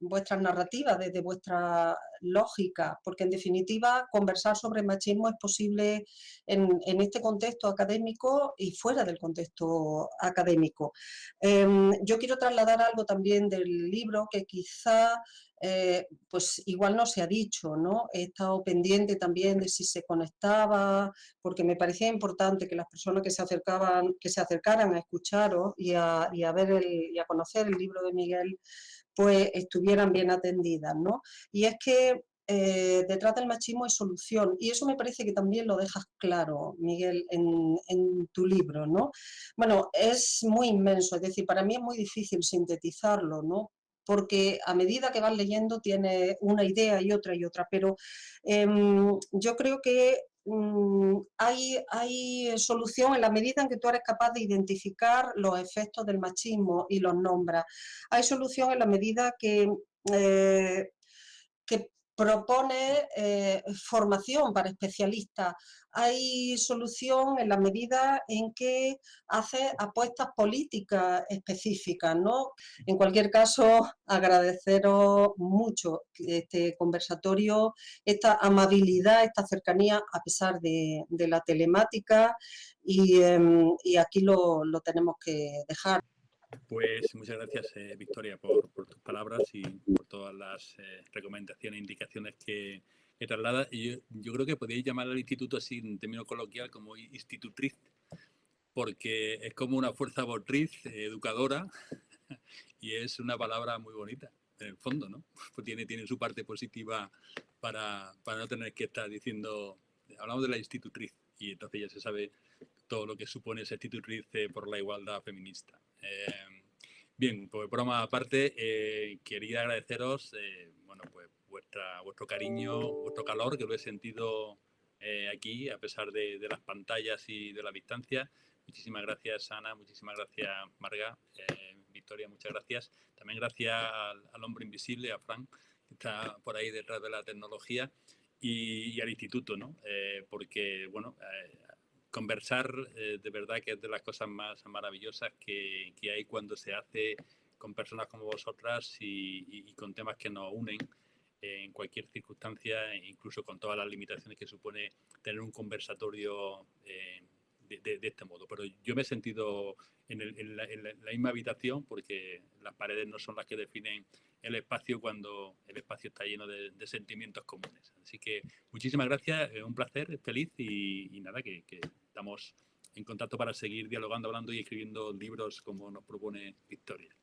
vuestras narrativas, desde vuestra lógica, porque en definitiva conversar sobre machismo es posible en este contexto académico y fuera del contexto académico. Yo quiero trasladar algo también del libro que quizá pues igual no se ha dicho, ¿no? He estado pendiente también de si se conectaba, porque me parecía importante que las personas que se acercaran a escucharos y a conocer el libro de Miguel, pues estuvieran bien atendidas, ¿no? Y es que detrás del machismo hay solución, y eso me parece que también lo dejas claro, Miguel, en tu libro, ¿no? Bueno, es muy inmenso, es decir, para mí es muy difícil sintetizarlo, ¿no? Porque a medida que vas leyendo tienes una idea y otra, pero yo creo que hay solución en la medida en que tú eres capaz de identificar los efectos del machismo y los nombras. Hay solución en la medida que propone formación para especialistas. Hay solución en la medida en que hace apuestas políticas específicas, ¿no? En cualquier caso, agradeceros mucho este conversatorio, esta amabilidad, esta cercanía, a pesar de la telemática, y aquí lo tenemos que dejar. Pues muchas gracias, Victoria, por tus palabras y por todas las recomendaciones e indicaciones que trasladas. Y yo creo que podéis llamar al instituto así, en término coloquial, como institutriz, porque es como una fuerza motriz, educadora, y es una palabra muy bonita, en el fondo, ¿no? Pues tiene su parte positiva para no tener que estar diciendo, hablamos de la institutriz, y entonces ya se sabe todo lo que supone esa institutriz por la igualdad feminista. Bien, pues broma aparte, quería agradeceros bueno, pues vuestro cariño, vuestro calor, que lo he sentido aquí, a pesar de las pantallas y de la distancia. Muchísimas gracias, Ana, muchísimas gracias, Marga, Victoria, muchas gracias. También gracias al hombre invisible, a Frank, que está por ahí detrás de la tecnología, y al instituto, ¿no? Porque, bueno, conversar de verdad que es de las cosas más maravillosas que hay cuando se hace con personas como vosotras y con temas que nos unen en cualquier circunstancia, incluso con todas las limitaciones que supone tener un conversatorio de este modo. Pero yo me he sentido en la misma habitación, porque las paredes no son las que definen el espacio cuando el espacio está lleno de sentimientos comunes. Así que muchísimas gracias, un placer, feliz, y nada, que estamos en contacto para seguir dialogando, hablando y escribiendo libros como nos propone Victoria.